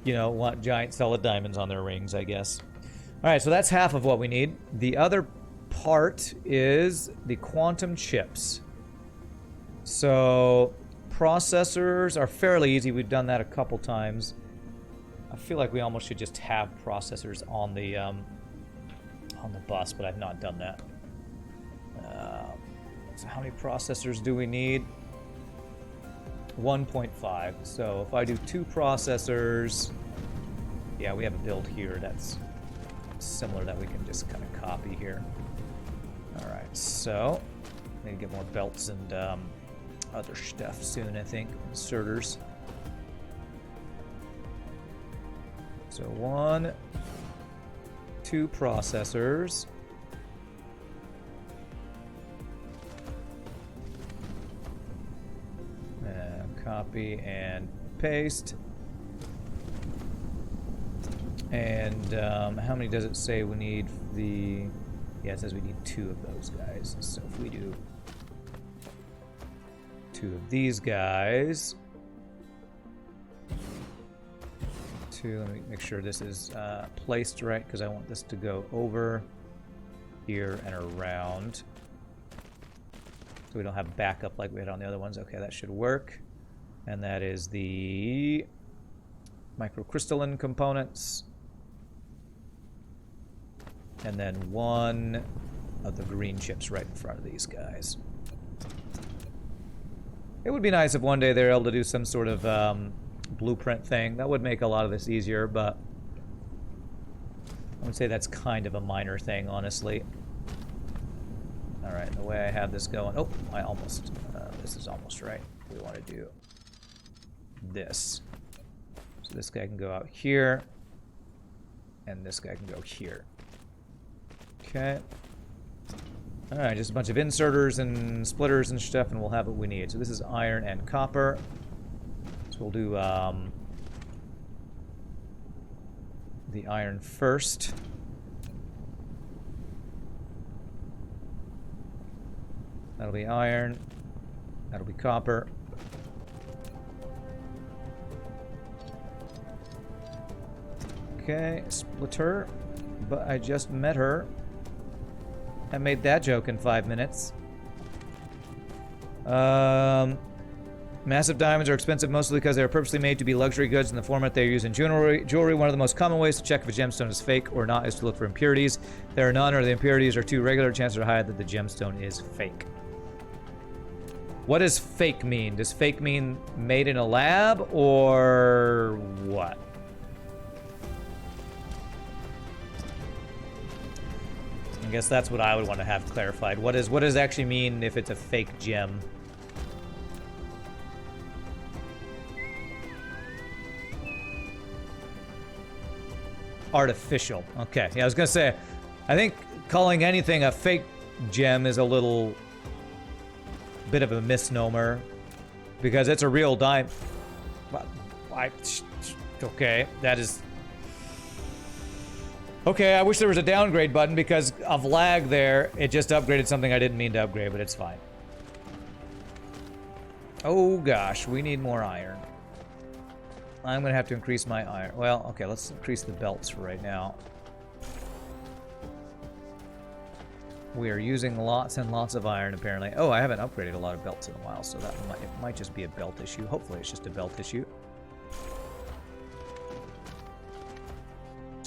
you know, want giant solid diamonds on their rings, I guess. Alright, so that's half of what we need. The other part is the quantum chips. So, processors are fairly easy. We've done that a couple times. I feel like we almost should just have processors on the bus, but I've not done that. So how many processors do we need? 1.5. So if I do 2 processors, yeah, we have a build here that's similar that we can just kind of copy here. All right, so I need to get more belts and other stuff soon, I think. Inserters. So 1, 2 processors. Copy and paste. And how many does it say we need? Yeah, it says we need 2 of those guys. So if we do 2 of these guys, 2. Let me make sure this is placed right because I want this to go over. here and around. So we don't have backup like we had on the other ones. Okay, that should work. And that is the microcrystalline components. And then one of the green chips right in front of these guys. It would be nice if one day they're able to do some sort of blueprint thing. That would make a lot of this easier, but I would say that's kind of a minor thing, honestly. Alright, the way I have this going... Oh, I almost... this is almost right. We want to do this. So this guy can go out here, and this guy can go here. Okay. Alright, just a bunch of inserters and splitters and stuff, and we'll have what we need. So this is iron and copper. So we'll do the iron first. That'll be iron. That'll be copper. Okay, splitter. But I just met her. I made that joke in 5 minutes. Massive diamonds are expensive mostly because they are purposely made to be luxury goods in the format they are used in jewelry. One of the most common ways to check if a gemstone is fake or not is to look for impurities. If there are none or the impurities are too regular, chances are high that the gemstone is fake. What does fake mean? Does fake mean made in a lab or what? I guess that's what I would want to have clarified. What does actually mean if it's a fake gem? Artificial. Okay. Yeah, I was gonna say, I think calling anything a fake gem is a little bit of a misnomer because it's a real diamond. Okay, that is. Okay, I wish there was a downgrade button because of lag there. It just upgraded something I didn't mean to upgrade, but it's fine. Oh gosh, we need more iron. I'm gonna have to increase my iron. Well, okay, let's increase the belts for right now. We are using lots and lots of iron, apparently. Oh, I haven't upgraded a lot of belts in a while, so that might just be a belt issue. Hopefully it's just a belt issue.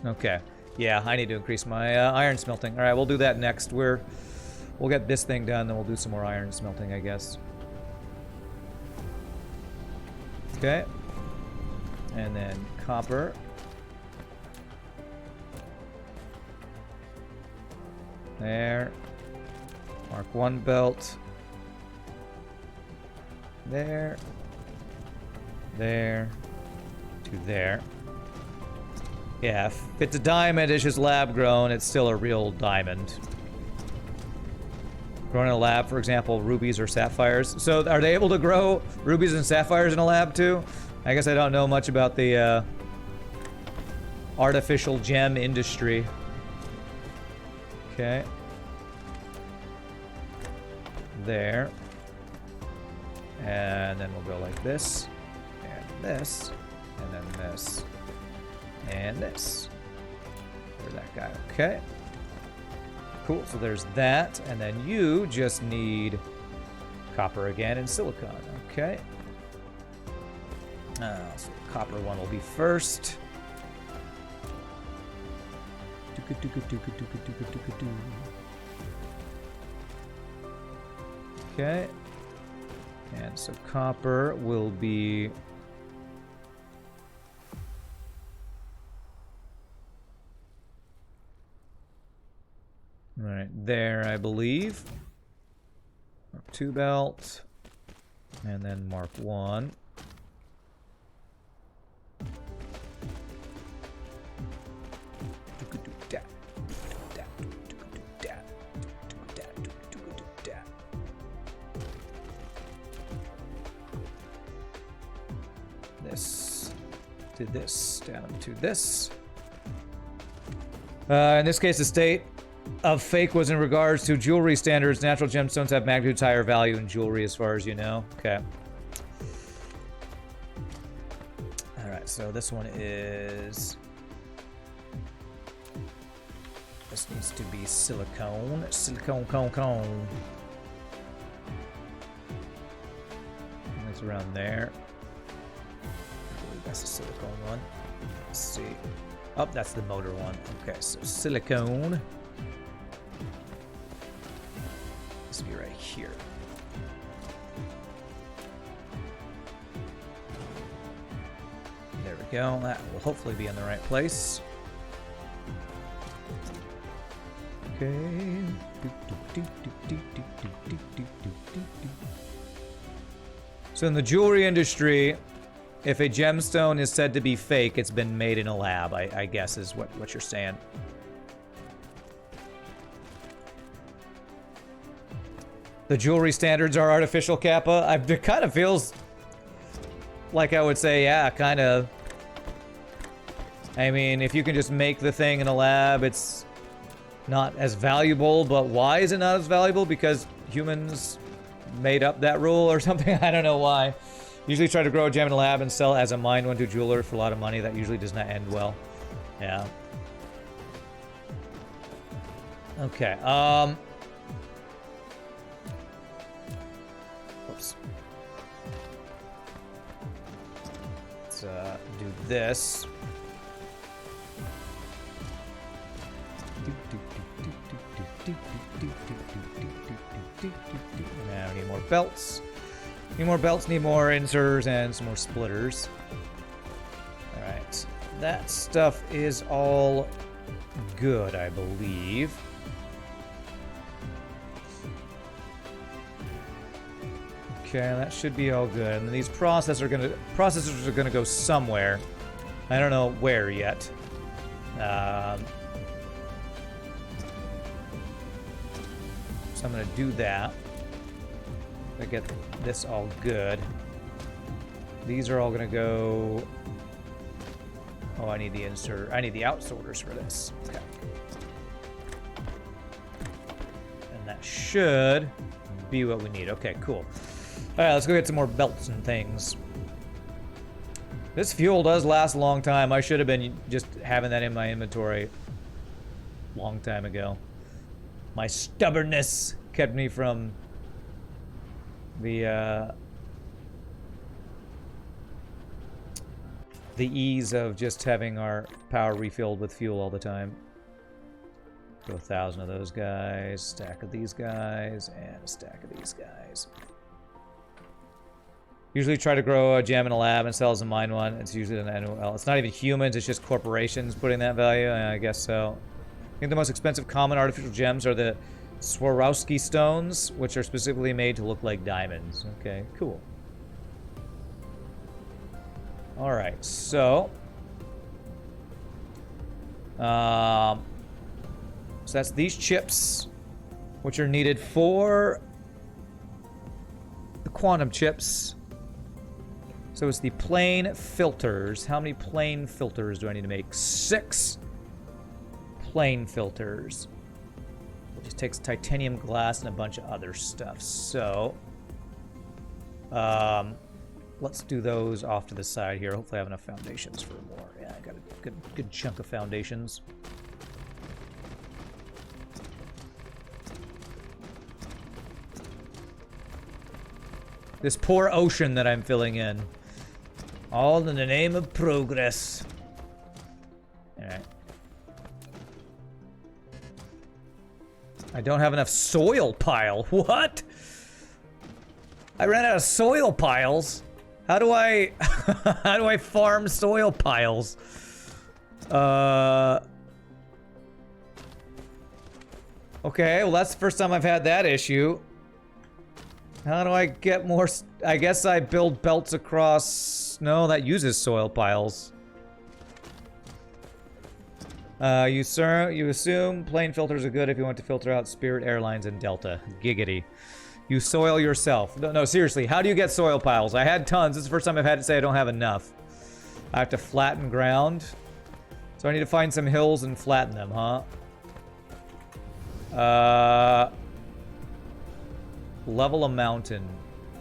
Okay. Yeah, I need to increase my iron smelting. All right, we'll do that next. We'll get this thing done, then we'll do some more iron smelting, I guess. Okay. And then copper. There. Mark 1 belt. There. There. To there. Yeah, if it's a diamond, it's just lab grown, it's still a real diamond. Grown in a lab, for example, rubies or sapphires. So are they able to grow rubies and sapphires in a lab too? I guess I don't know much about the artificial gem industry. Okay. There. And then we'll go like this. And this. And then this. And this. There's that guy. Okay. Cool. So there's that. And then you just need copper again and silicon. Okay. So the copper one will be first. Okay. And so copper will be right there, I believe. Mark 2 belt. And then Mark 1. This to this, down to this. In this case, the state of fake was in regards to jewelry standards. Natural gemstones have magnitudes higher value in jewelry, as far as you know. Okay. All right, so this one is This needs to be silicone. Silicone, cone. It's around there. I believe that's the silicone one. Let's see. Oh, that's the motor one. Okay, so silicone. This will be right here. There we go. That will hopefully be in the right place. Okay. So in the jewelry industry, if a gemstone is said to be fake, it's been made in a lab, I guess is what you're saying. The jewelry standards are artificial, Kappa. It kind of feels like I would say, yeah, kind of. I mean, if you can just make the thing in a lab, it's not as valuable, but why is it not as valuable? Because humans made up that rule or something? I don't know why. Usually try to grow a gem in a lab and sell it as a mined one to a jeweler for a lot of money. That usually does not end well. Yeah. Okay, oops. Let's do this. Now we need more belts. Need more belts, need more inserters, and some more splitters. Alright. That stuff is all good, I believe. Okay, that should be all good. And these processors are gonna go somewhere. I don't know where yet. So I'm gonna do that. I get this all good. These are all gonna go. Oh, I need the insert. I need the outsorters for this. Okay. And that should be what we need. Okay, cool. All right, let's go get some more belts and things. This fuel does last a long time. I should have been just having that in my inventory a long time ago. My stubbornness kept me from the ease of just having our power refilled with fuel all the time. Go 1,000 of those guys, stack of these guys, and a stack of these guys. Usually try to grow a gem in a lab and sell as a mine one. It's usually an NOL. It's not even humans, it's just corporations putting that value. I guess so. I think the most expensive common artificial gems are the Swarovski stones, which are specifically made to look like diamonds. Okay, cool. Alright, so... so that's these chips, which are needed for the quantum chips. So it's the plane filters. How many plane filters do I need to make? 6 plane filters. It just takes titanium glass and a bunch of other stuff. So, let's do those off to the side here. Hopefully I have enough foundations for more. Yeah, I got a good chunk of foundations. This poor ocean that I'm filling in. All in the name of progress. Alright. I don't have enough soil pile. What? I ran out of soil piles. How do I how do I farm soil piles? Okay, well that's the first time I've had that issue. How do I get more? I guess I build belts across. No, that uses soil piles. You assume plane filters are good if you want to filter out Spirit Airlines and Delta. Giggity. You soil yourself. No, seriously, how do you get soil piles? I had tons. This is the first time I've had to say I don't have enough. I have to flatten ground. So I need to find some hills and flatten them, huh? Level a mountain.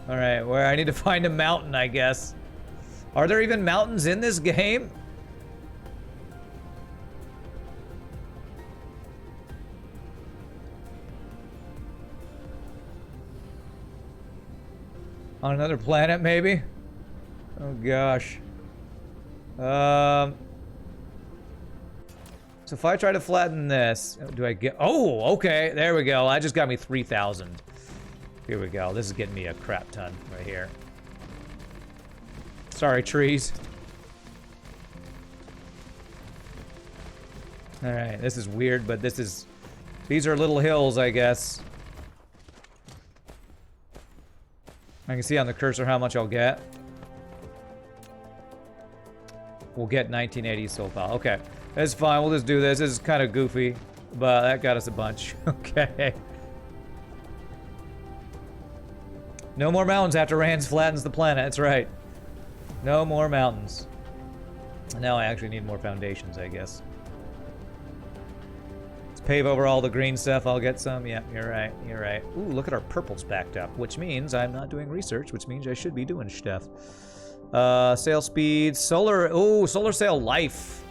Alright, where I need to find a mountain, I guess. Are there even mountains in this game? On another planet, maybe? Oh, gosh. So if I try to flatten this, do I get... Oh, okay. There we go. That just got me 3,000. Here we go. This is getting me a crap ton right here. Sorry, trees. Alright, this is weird, but this is... These are little hills, I guess. I can see on the cursor how much I'll get. We'll get 1980 soul pile. Okay, that's fine. We'll just do this. This is kind of goofy, but that got us a bunch. Okay. No more mountains after Rans flattens the planet. That's right. No more mountains. Now I actually need more foundations, I guess. Let's pave over all the green stuff. I'll get some. Yeah, you're right. You're right. Ooh, look at our purples backed up, which means I'm not doing research, which means I should be doing stuff. Sail speed, solar, oh, solar sail life.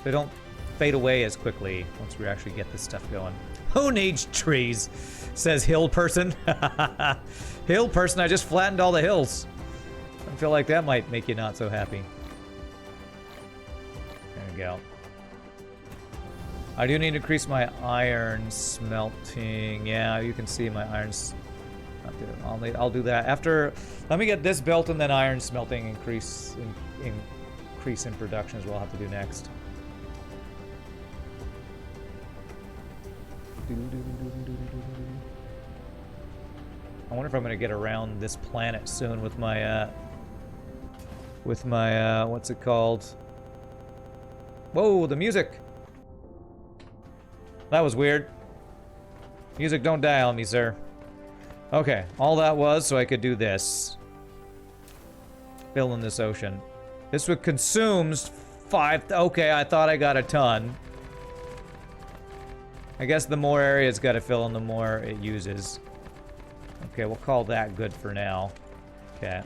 They don't fade away as quickly once we actually get this stuff going. Who needs trees? Says hill person. Hill person, I just flattened all the hills. I feel like that might make you not so happy. There we go. I do need to increase my iron smelting. Yeah, you can see my iron's... I'll do that after. Let me get this built and then iron smelting increase in production is what I'll have to do next. I wonder if I'm gonna get around this planet soon with my what's it called? Whoa, the music. That was weird. Music, don't die on me, sir. Okay, all that was so I could do this. Fill in this ocean. This would consumes 5... Okay, I thought I got a ton. I guess the more area it's got to fill in, the more it uses. Okay, we'll call that good for now. Okay.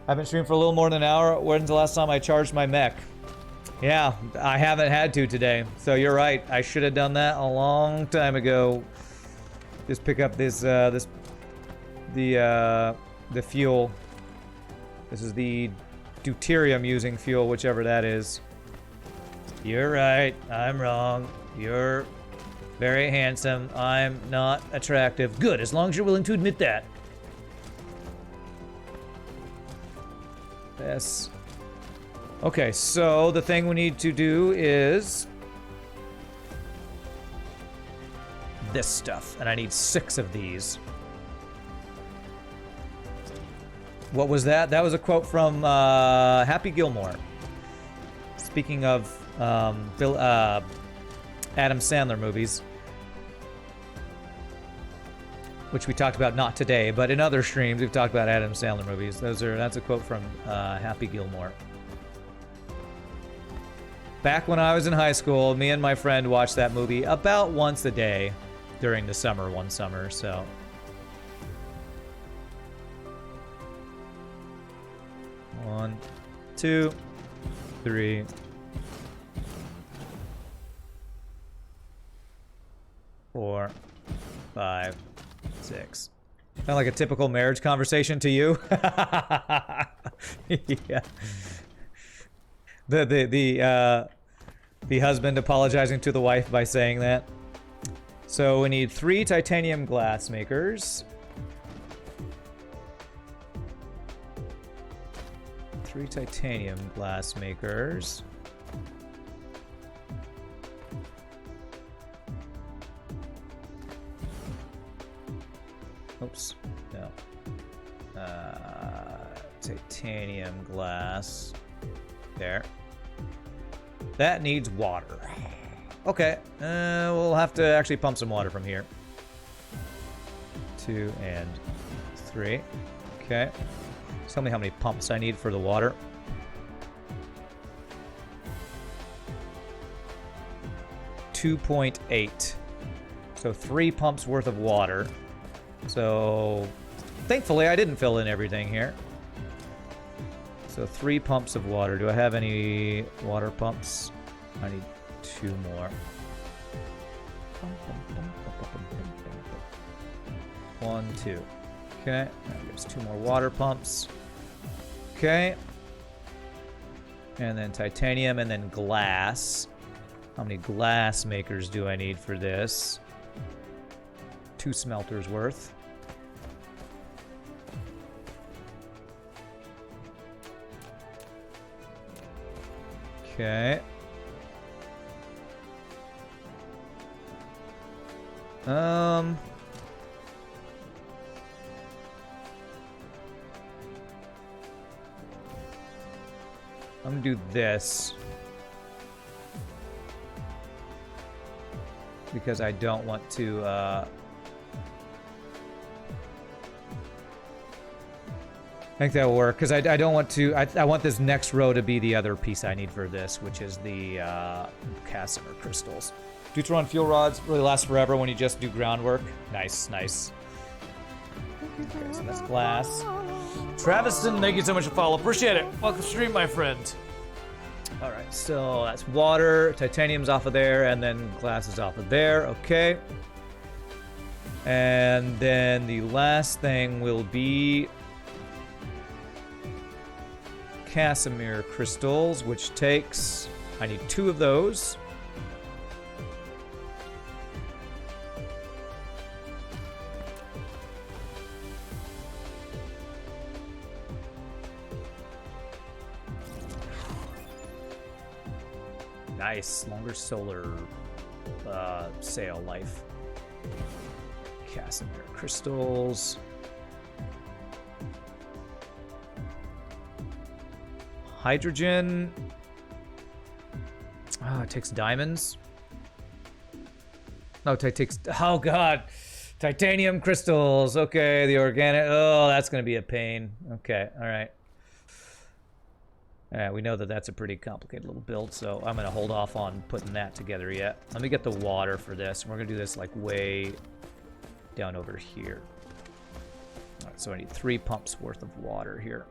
I've been streaming for a little more than an hour. When's the last time I charged my mech? Yeah, I haven't had to today. So you're right. I should have done that a long time ago. Just pick up this, the fuel. This is the deuterium using fuel, whichever that is. You're right. I'm wrong. You're very handsome. I'm not attractive. Good, as long as you're willing to admit that. Yes. Okay, so the thing we need to do is this stuff, and I need 6 of these. What was that? That was a quote from Happy Gilmore. Speaking of Adam Sandler movies, which we talked about not today, but in other streams we've talked about Adam Sandler movies. That's a quote from Happy Gilmore. Back when I was in high school, me and my friend watched that movie about once a day. During the summer, one summer, so. 1, 2, 3. 4, 5, 6. Sound like a typical marriage conversation to you? Yeah. The husband apologizing to the wife by saying that. So we need 3 titanium glass makers. 3 titanium glass makers. Oops, no. Titanium glass. There. That needs water. Okay, we'll have to actually pump some water from here. 2 and 3. Okay. Tell me how many pumps I need for the water. 2.8. So 3 pumps worth of water. So thankfully I didn't fill in everything here. So 3 pumps of water. Do I have any water pumps? I need 2 more. 1, 2. Okay, that gives 2 more water pumps. Okay. And then titanium and then glass. How many glass makers do I need for this? 2 smelters worth. Okay. I'm gonna do this because I don't want to I think that'll work because I don't want to I want this next row to be the other piece I need for this, which is the Casimir crystals. Deuteron fuel rods really last forever when you just do groundwork. Nice, nice. Okay, so that's glass. Traviston, thank you so much for follow. Appreciate it. Welcome to stream, my friend. All right, so that's water. Titanium's off of there, and then glass is off of there. Okay. And then the last thing will be Casimir crystals, which takes... I need 2 of those. Nice, longer solar sail life. Casimir crystals. Hydrogen. Oh, it takes diamonds. No, it takes... Oh, God. Titanium crystals. Okay, the organic... Oh, that's going to be a pain. Okay, all right. All right, we know that that's a pretty complicated little build, so I'm going to hold off on putting that together yet. Let me get the water for this. We're going to do this, like, way down over here. All right, so I need 3 pumps worth of water here.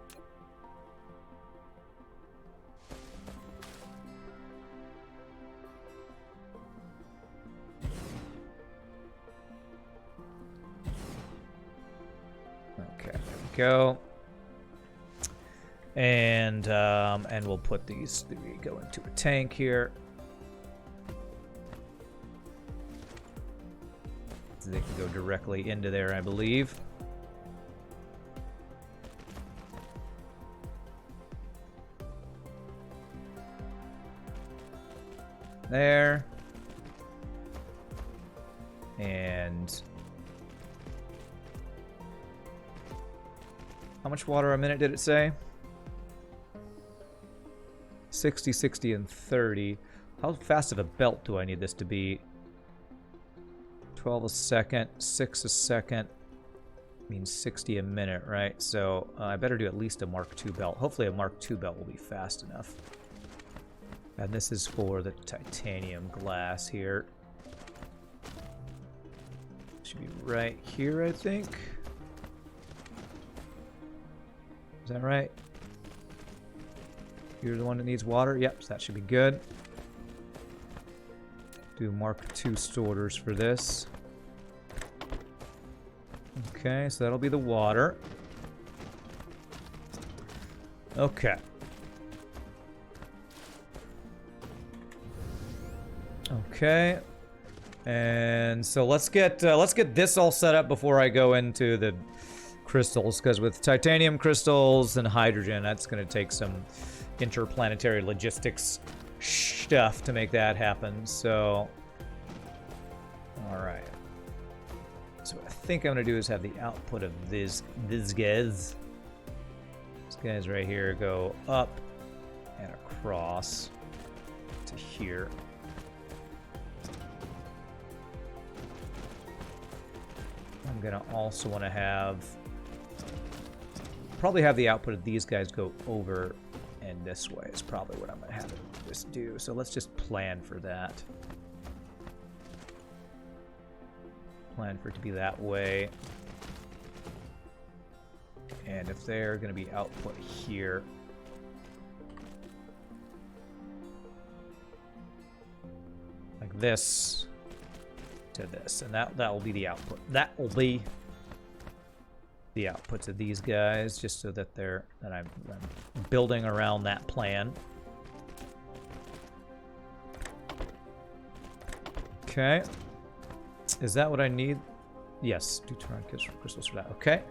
Okay, there we go. And we'll put these 3 go into a tank here. So they can go directly into there, I believe. There. And how much water a minute did it say? 60, 60, and 30. How fast of a belt do I need this to be? 12 a second, 6 a second. Means 60 a minute, right? So I better do at least a Mark II belt. Hopefully a Mark II belt will be fast enough. And this is for the titanium glass here. Should be right here, I think. Is that right? You're the one that needs water? Yep, so that should be good. Do Mark II sorters for this. Okay, so that'll be the water. Okay. Okay. And so let's get this all set up before I go into the crystals, because with titanium crystals and hydrogen, that's going to take some interplanetary logistics stuff to make that happen. So, all right. So what I think I'm going to do is have the output of these guys. These guys right here go up and across to here. I'm going to also want to have... probably have the output of these guys go over and this way is probably what I'm going to have it just do. So let's just plan for that. Plan for it to be that way. And if they're going to be output here, like this to this, and that will be the output. That will be the outputs of these guys, just so that I'm building around that plan. Okay. Is that what I need? Yes, 2 turn crystals for that. Okay.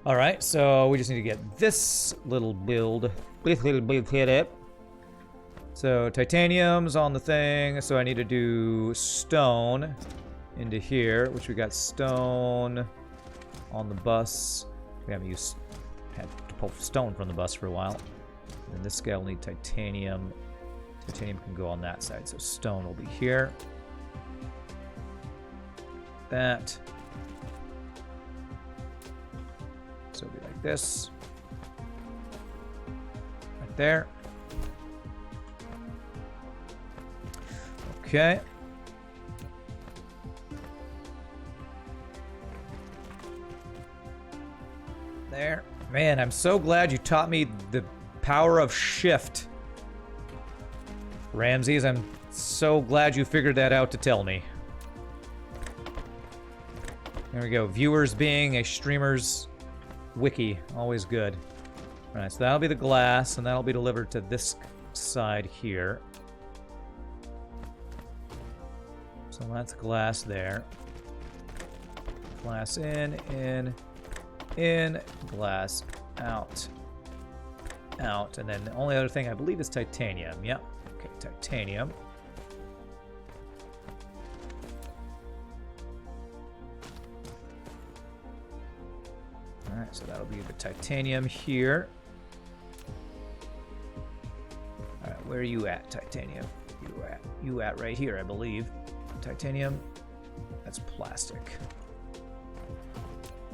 All right, so we just need to get this little build. Hit it. So titanium's on the thing, so I need to do stone into here, which we got stone on the bus. We haven't had to pull stone from the bus for a while. And this guy will need titanium. Titanium can go on that side, so stone will be here. That. So it'll be like this. Right there. Okay. There. Man, I'm so glad you taught me the power of shift. Ramses, I'm so glad you figured that out to tell me. There we go. Viewers being a streamer's wiki. Always good. Alright, so that'll be the glass, and that'll be delivered to this side here. So that's glass there. Glass in, glass out, out. And then the only other thing I believe is titanium. Yep. Okay, titanium. Alright, so that'll be the titanium here. Alright, where are you at, titanium? You at right here, I believe. Titanium. That's plastic.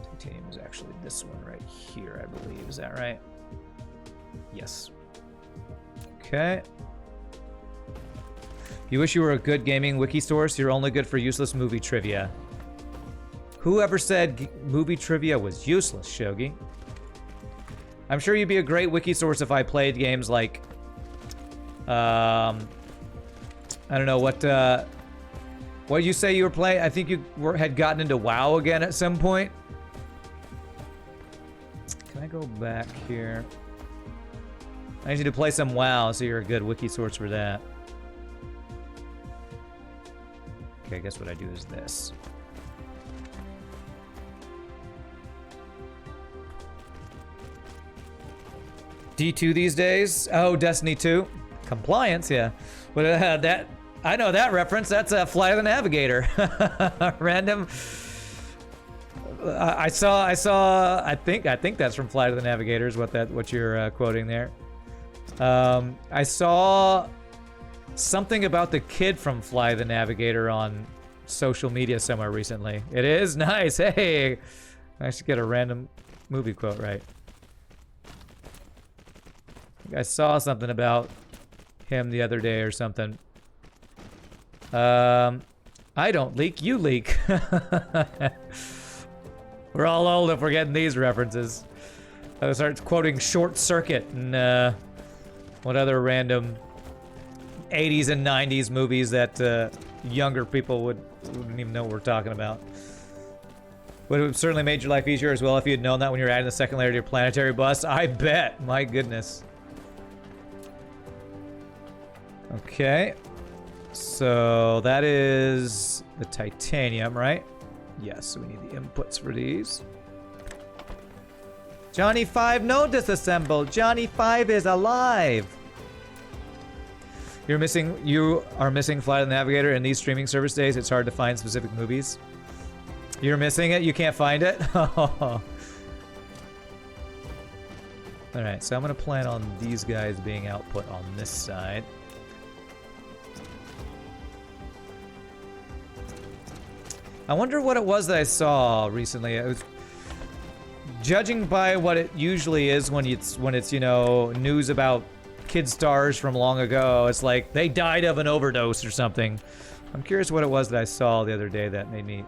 Titanium is actually this one right here, I believe. Is that right? Yes. Okay. You wish you were a good gaming wiki source? You're only good for useless movie trivia. Whoever said movie trivia was useless, Shogi? I'm sure you'd be a great wiki source if I played games like... I don't know, what did you say you were playing? I think you had gotten into WoW again at some point. Can I go back here? I need you to play some WoW, so you're a good wiki source for that. Okay, I guess what I do is this. D2 these days? Oh, Destiny 2. Compliance, yeah. But that... I know that reference. That's a Flight of the Navigator. Random. I think that's from Flight of the Navigator is what you're quoting there. I saw something about the kid from Flight of the Navigator on social media somewhere recently. It is nice. Hey, I should get a random movie quote right. I saw something about him the other day or something. I don't leak, you leak. We're all old if we're getting these references. I start quoting Short Circuit and what other random 80s and 90s movies that younger people wouldn't even know what we're talking about. Would have certainly made your life easier as well if you had known that when you're adding the second layer to your planetary bus. I bet. My goodness. Okay. So that is the titanium, right? Yes, so we need the inputs for these. Johnny 5, no disassemble. Johnny 5 is alive. You are missing Flight of the Navigator in these streaming service days. It's hard to find specific movies. You're missing it? You can't find it? Alright, so I'm going to plan on these guys being output on this side. I wonder what it was that I saw recently. It was, judging by what it usually is when it's you know, news about kid stars from long ago, it's like they died of an overdose or something. I'm curious what it was that I saw the other day that made me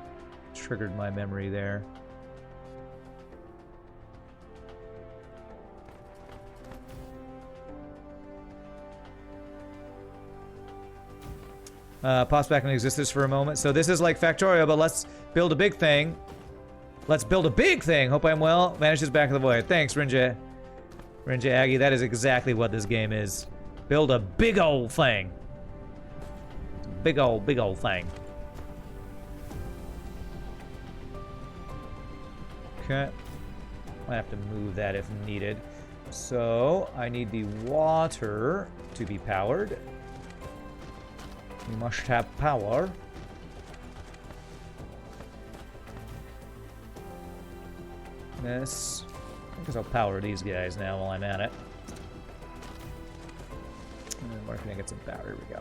triggered my memory there. Pops back into existence for a moment. So this is like Factorio, but let's build a big thing. Let's build a big thing. Hope I'm well. Vanishes back of the void. Thanks, Rinja. Rinja Aggie, that is exactly what this game is. Build a big old thing. Big old thing. Okay. I have to move that if needed. So, I need the water to be powered. We must have power. This. I guess I'll power these guys now while I'm at it. And then where can I get some power? Here we go.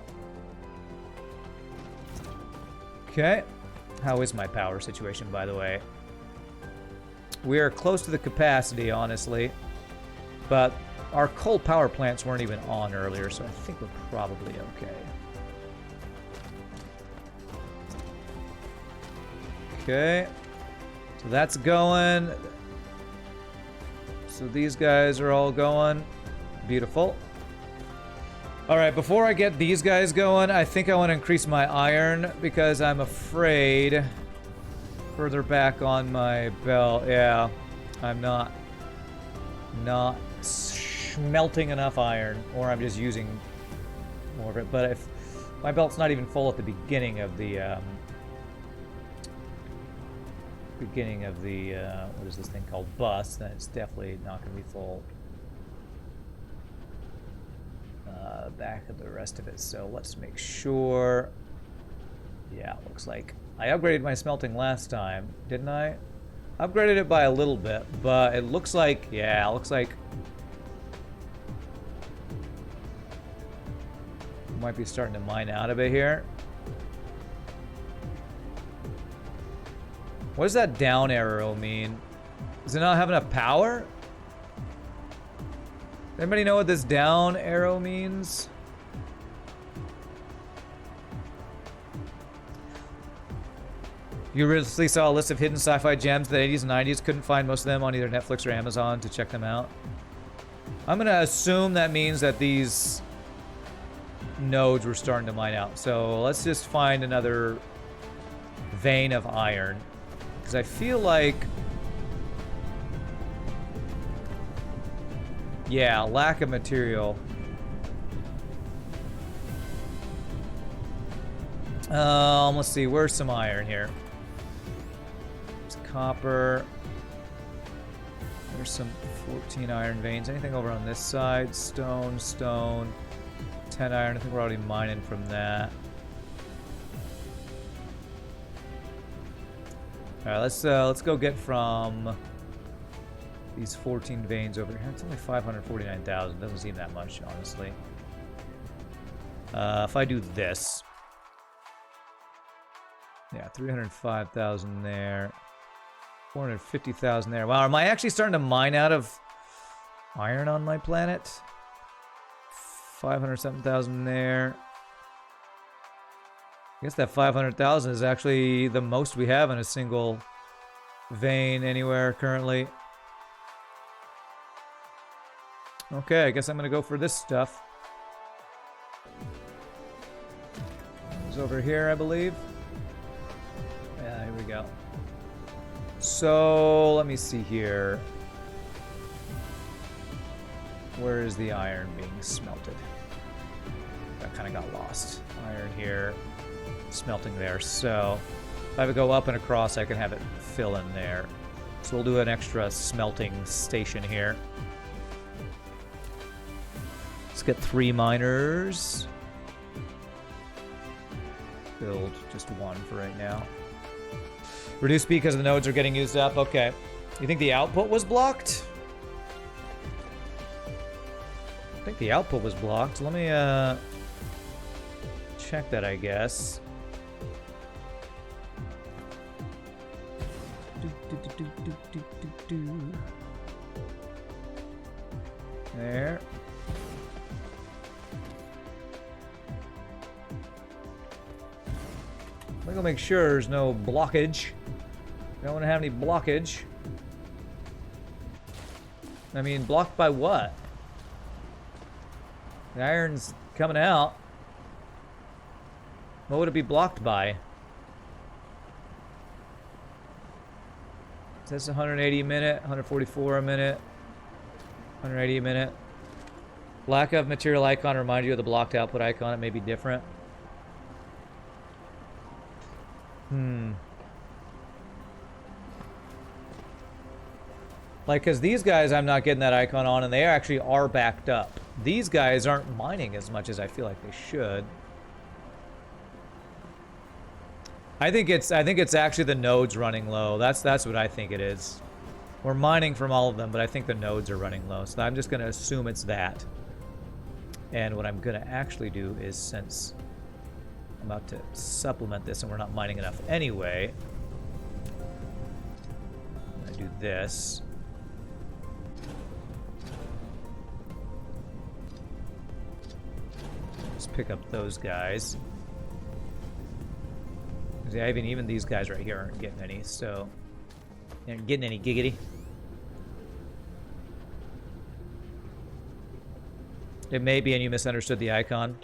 Okay. How is my power situation, by the way? We are close to the capacity, honestly. But our coal power plants weren't even on earlier, so I think we're probably okay. Okay. So that's going. So these guys are all going. Beautiful. Alright, before I get these guys going, I think I want to increase my iron because I'm afraid further back on my belt. Yeah, I'm not smelting enough iron, or I'm just using more of it. But if my belt's not even full at the beginning of the what is this thing called, bus, then it's definitely not going to be full back of the rest of it. So let's make sure. Yeah, looks like I upgraded my smelting last time, didn't I? Upgraded it by a little bit, but it looks like, yeah, it looks like might be starting to mine out a bit here. What does that down arrow mean? Does it not have enough power? Anybody know what this down arrow means? You recently saw a list of hidden sci-fi gems that 80s and 90s. Couldn't find most of them on either Netflix or Amazon to check them out. I'm gonna assume that means that these nodes were starting to mine out. So let's just find another vein of iron. Because I feel like... yeah, lack of material. Let's see, where's some iron here? There's copper. There's some 14 iron veins. Anything over on this side? Stone, 10 iron. I think we're already mining from that. Alright, let's go get from these 14 veins over here. It's only 549,000. Doesn't seem that much, honestly. If I do this. Yeah, 305,000 there. 450,000 there. Wow, am I actually starting to mine out of iron on my planet? 507,000 there. I guess that 500,000 is actually the most we have in a single vein anywhere currently. Okay, I guess I'm gonna go for this stuff. It's over here, I believe. Yeah, here we go. So, let me see here. Where is the iron being smelted? That kind of got lost. Iron here, smelting there. So, if I would go up and across, I can have it fill in there. So we'll do an extra smelting station here. Let's get 3 miners. Build just 1 for right now. Reduce speed because the nodes are getting used up. Okay. You think the output was blocked? I think the output was blocked. Let me check that, I guess. There. I'm gonna make sure there's no blockage. Don't want to have any blockage. I mean, blocked by what? The iron's coming out. What would it be blocked by? says 180 a minute, 144 a minute, 180 a minute. Lack of material icon remind you of the blocked output icon. It may be different. Like, because these guys, I'm not getting that icon on, and they actually are backed up. These guys aren't mining as much as I feel like they should. I think it's actually the nodes running low. That's what I think it is. We're mining from all of them, but I think the nodes are running low. So I'm just going to assume it's that. And what I'm going to actually do is, since I'm about to supplement this and we're not mining enough anyway, I'm going to do this. Just pick up those guys. See, even these guys right here aren't getting any, so they aren't getting any giggity. It may be, and you misunderstood the icon.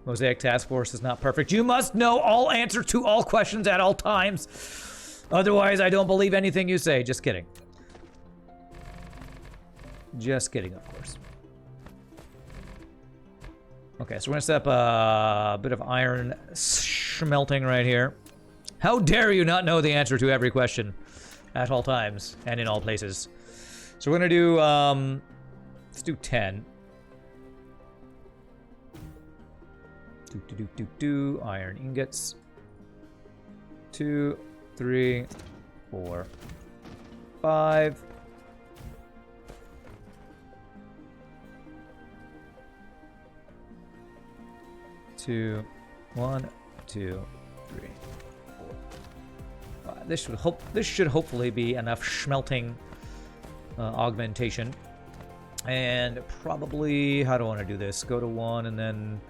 Mosaic Task Force is not perfect. You must know all answers to all questions at all times. Otherwise, I don't believe anything you say. Just kidding. Just kidding, of course. Okay, so we're going to set up a bit of iron smelting right here. How dare you not know the answer to every question at all times and in all places. So we're going to do, let's do 10. Iron ingots. 2, 3, 4, 5. 2, 1, 2, 3, 4, 5. This should hopefully be enough smelting augmentation. And probably, how do I want to do this? Go to 1 and then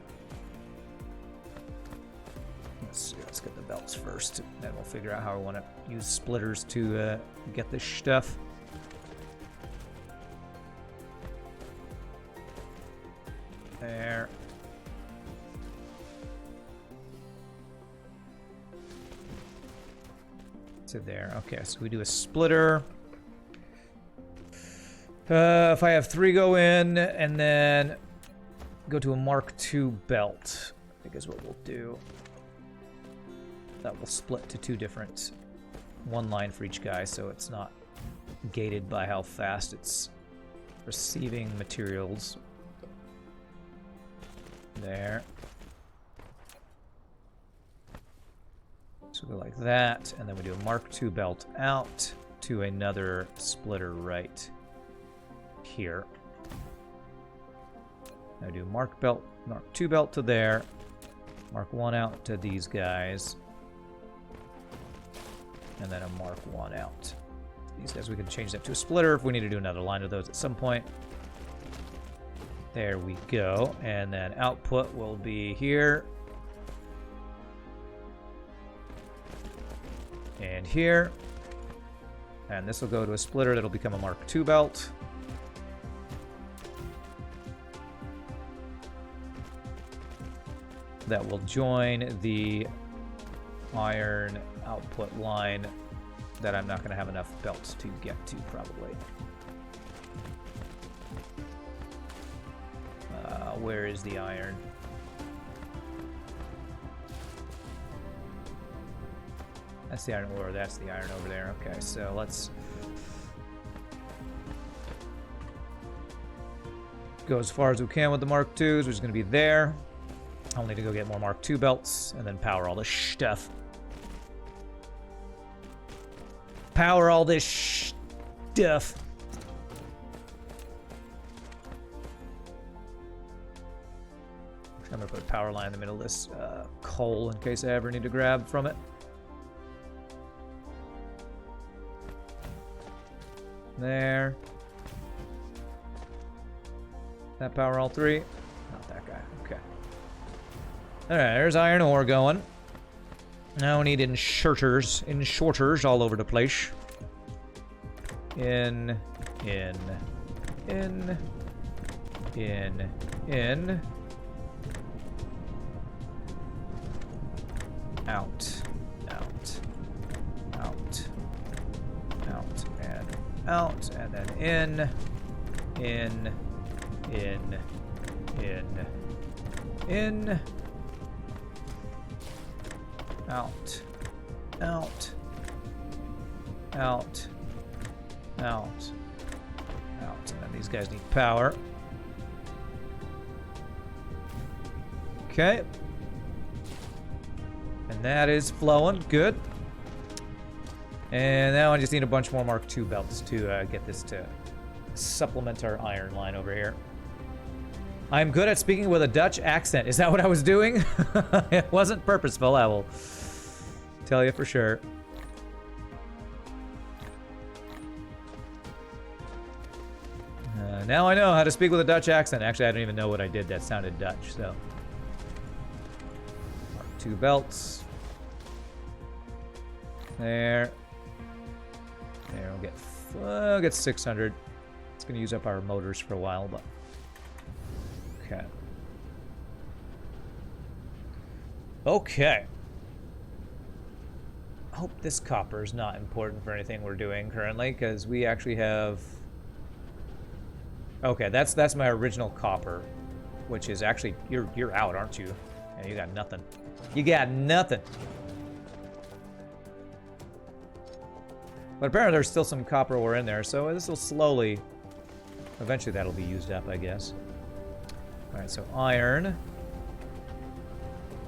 let's get the belts first. Then we'll figure out how I want to use splitters to get this stuff. There. To there. Okay, so we do a splitter. If I have 3 go in and then go to a Mark II belt, I think is what we'll do. That will split to 2 different, 1 line for each guy, so it's not gated by how fast it's receiving materials. There. So we go like that, and then we do a Mark II belt out to another splitter right here. Now do Mark II belt to there, Mark I out to these guys, and then a Mark I out. These guys, we can change that to a splitter if we need to do another line of those at some point. There we go, and then output will be here. And here. And this will go to a splitter that'll become a Mark II belt. That will join the iron output line that I'm not going to have enough belts to get to, probably. Where is the iron? That's the iron ore, that's the iron over there. Okay, so let's go as far as we can with the Mark IIs, which is going to be there. I'll need to go get more Mark II belts and then power all this stuff. Power all this stuff. I'm going to put a power line in the middle of this coal in case I ever need to grab from it. There. That power all 3? Not that guy. Okay. Alright, there's iron ore going. Now we need inshorters all over the place. In. Out, out, and then in, in, out, out, out, out, out, and then these guys need power. Okay. And that is flowing. Good. And now I just need a bunch more Mark II belts to get this to supplement our iron line over here. I'm good at speaking with a Dutch accent. Is that what I was doing? It wasn't purposeful, I will tell you for sure. Now I know how to speak with a Dutch accent. Actually, I don't even know what I did that sounded Dutch, so. Mark II belts. There. There, we'll get 600. It's going to use up our motors for a while, but... Okay. Okay. I hope this copper is not important for anything we're doing currently, because we actually have... Okay, that's my original copper, which is actually... You're out, aren't you? Yeah, you got nothing. You got nothing! But apparently there's still some copper ore in there, so this will slowly... Eventually that'll be used up, I guess. Alright, so iron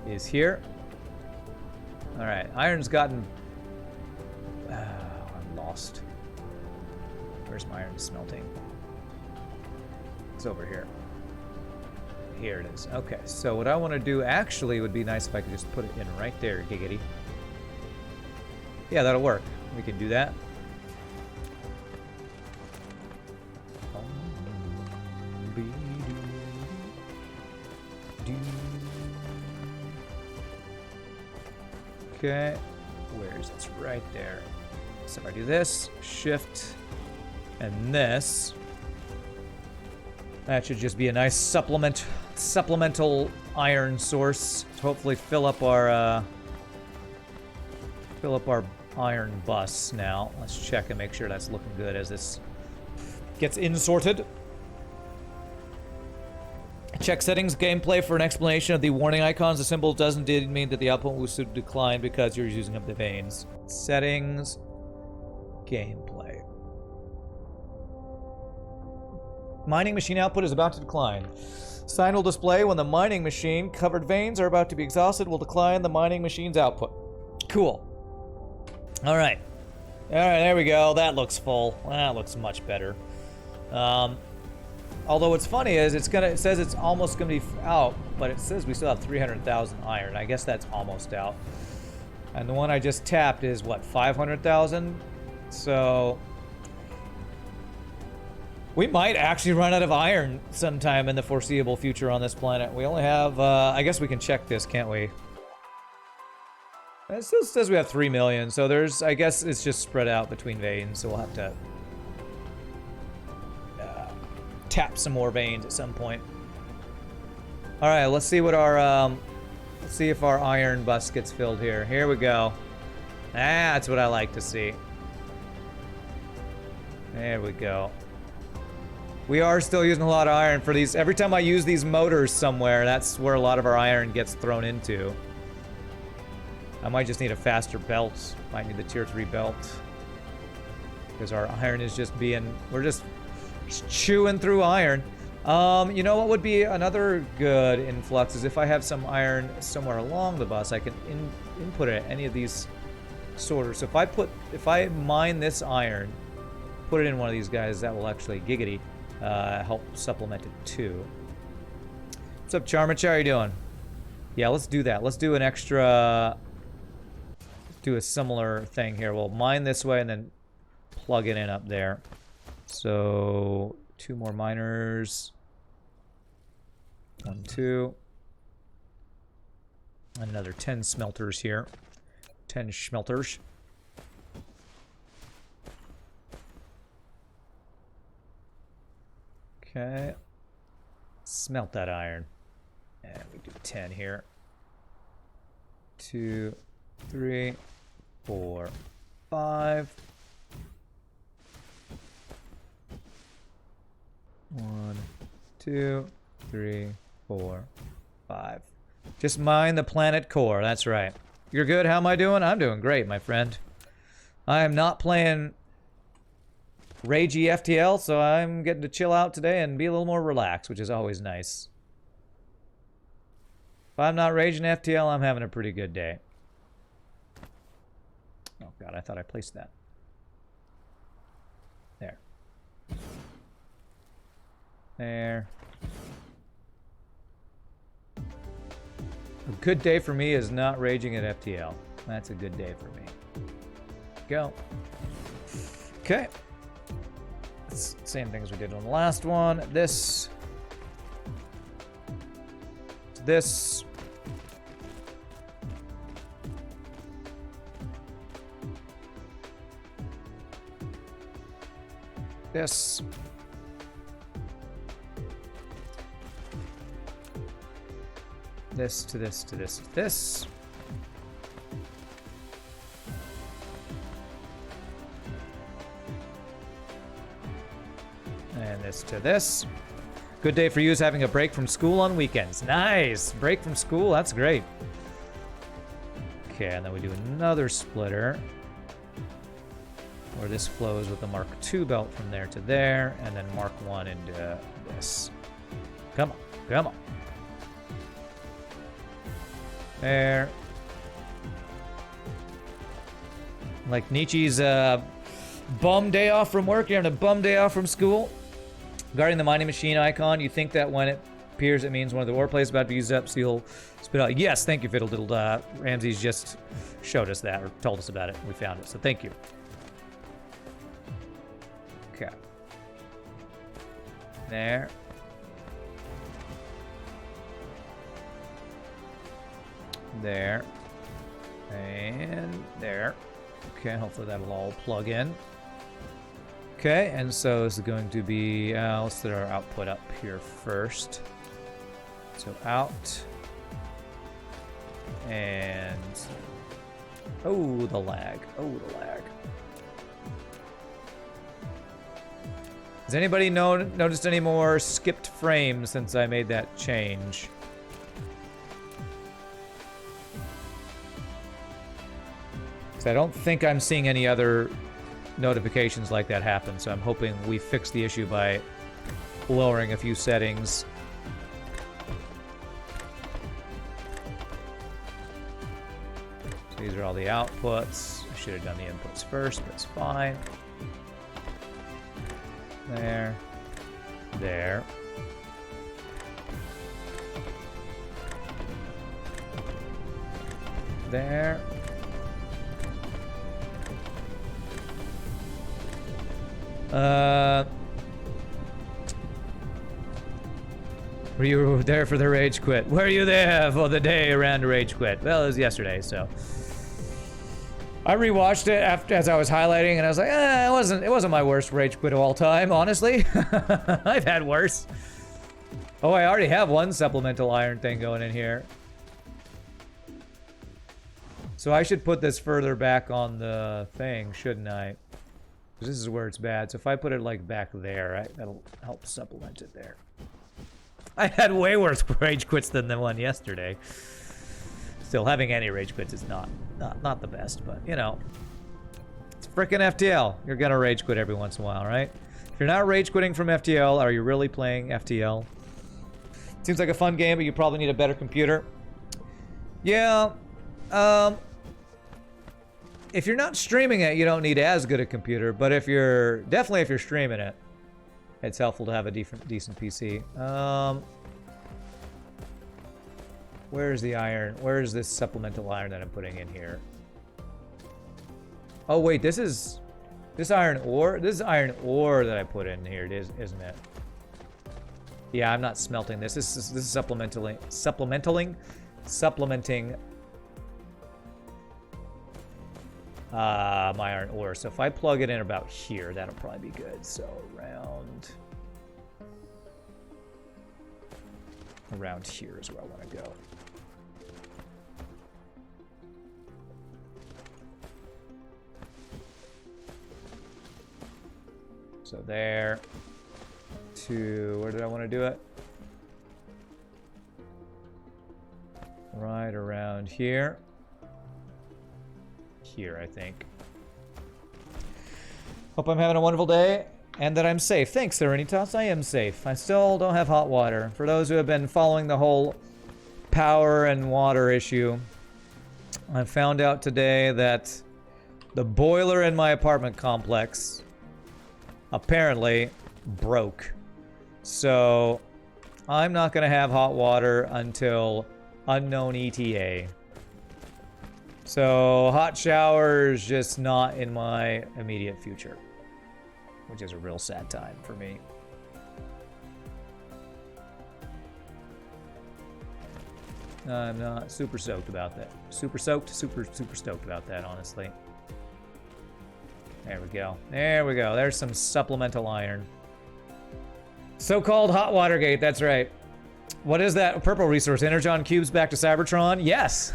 is here. Alright, iron's gotten... I'm lost. Where's my iron smelting? It's over here. Here it is. Okay, so what I want to do actually would be nice if I could just put it in right there, giggity. Yeah, that'll work. We can do that. Okay, where is it? It's right there. So if I do this, shift, and this, that should just be a nice supplemental iron source to hopefully fill up our iron bus now. Let's check and make sure that's looking good as this gets insorted. Check settings, gameplay for an explanation of the warning icons. The symbol doesn't mean that the output will decline because you're using up the veins. Settings, gameplay. Mining machine output is about to decline. Sign will display when the mining machine covered veins are about to be exhausted will decline the mining machine's output. Cool. All right, there we go. That looks full. That looks much better. Although what's funny is it says it's almost gonna be out, but it says we still have 300,000 iron. I guess that's almost out. And the one I just tapped is what, 500,000? So we might actually run out of iron sometime in the foreseeable future on this planet. We only have, I guess we can check this, can't we? It still says we have 3 million, so there's, I guess it's just spread out between veins, so we'll have to tap some more veins at some point. All right, let's see what our, let's see if our iron bus gets filled here. Here we go. That's what I like to see. There we go. We are still using a lot of iron for these. Every time I use these motors somewhere, that's where a lot of our iron gets thrown into. I might just need a faster belt. Might need the tier 3 belt. Because our iron is just being... We're just chewing through iron. You know what would be another good influx is if I have some iron somewhere along the bus, I can input it at any of these sorters. So if I mine this iron, put it in one of these guys, that will actually giggity help supplement it too. What's up, Charmich? How are you doing? Yeah, let's do that. Let's do an extra... do a similar thing here. We'll mine this way and then plug it in up there. So 2 more miners. 1, 2. Another 10 smelters here. 10 schmelters. Okay. Smelt that iron. And we do 10 here. 2, 3, 4, 5. 1, 2, 3, 4, 5. Just mine the planet core. That's right. You're good? How am I doing? I'm doing great, my friend. I am not playing ragey FTL, so I'm getting to chill out today and be a little more relaxed, which is always nice. If I'm not raging FTL, I'm having a pretty good day. Oh god, I thought I placed that. There. There. A good day for me is not raging at FTL. That's a good day for me. Go. Okay. Same things we did on the last one. This. This. This. This to this to this to this. And this to this. Good day for you is having a break from school on weekends. Nice! Break from school, that's great. Okay, and then we do another splitter. Where this flows with the Mark II belt from there to there, and then Mark I into this. Come on, come on. There. Like Nietzsche's bum day off from work, you're having a bum day off from school. Regarding the mining machine icon, you think that when it appears it means one of the ore plays about to be used up, so you'll spit out. Yes, thank you, Fiddle Diddle. Ramses just showed us that, or told us about it. We found it, so thank you. Okay. There. There. And there. Okay, hopefully that'll all plug in. Okay, and so this is going to be, let's set our output up here first. So out. And, oh, the lag. Oh, the lag. Has anybody noticed any more skipped frames since I made that change? I don't think I'm seeing any other notifications like that happen, so I'm hoping we fix the issue by lowering a few settings. So these are all the outputs. I should have done the inputs first, but it's fine. There. There. There. Were you there for the rage quit? Were you there for the day around rage quit? Well, it was yesterday, so I rewatched it as I was highlighting, and I was like, it wasn't my worst rage quit of all time, honestly. I've had worse. Oh, I already have one supplemental iron thing going in here. So I should put this further back on the thing, shouldn't I? Because this is where it's bad. So if I put it like back there, right, that'll help supplement it there. I had way worse rage quits than the one yesterday. Still, having any rage quits is not the best, but you know, it's frickin' FTL. You're gonna rage quit every once in a while, right? If you're not rage quitting from FTL, are you really playing FTL? Seems like a fun game, but you probably need a better computer. Yeah. If you're not streaming it, you don't need as good a computer, but if you're streaming it, it's helpful to have a decent PC. Where's the iron? Where's this supplemental iron that I'm putting in here? Oh wait, this is iron ore. This is iron ore that I put in here, isn't it? Yeah, I'm not smelting this. This is supplementing my iron ore. So if I plug it in about here, that'll probably be good. So around here is where I want to go. So there, to... Where did I want to do it? Right around here. Here, I think. Hope I'm having a wonderful day and that I'm safe. Thanks, Serenitas. I am safe. I still don't have hot water. For those who have been following the whole power and water issue, I found out today that the boiler in my apartment complex apparently broke. So I'm not going to have hot water until unknown ETA. So hot showers just not in my immediate future, which is a real sad time for me. I'm not super stoked about that. Super stoked about that, honestly. There we go. There we go. There's some supplemental iron. So-called hot water gate, that's right. What is that purple resource? Energon cubes back to Cybertron? Yes.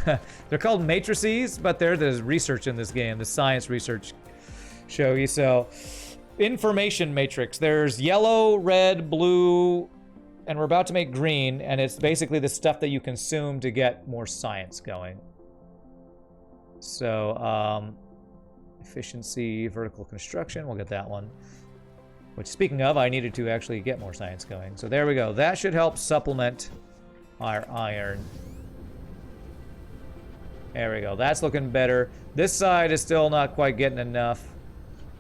They're called matrices, but they're the research in this game, the science research shogi. So, information matrix. There's yellow, red, blue, and we're about to make green, and it's basically the stuff that you consume to get more science going. So, efficiency, vertical construction, we'll get that one. Which, speaking of, I needed to actually get more science going. So there we go. That should help supplement our iron. There we go. That's looking better. This side is still not quite getting enough.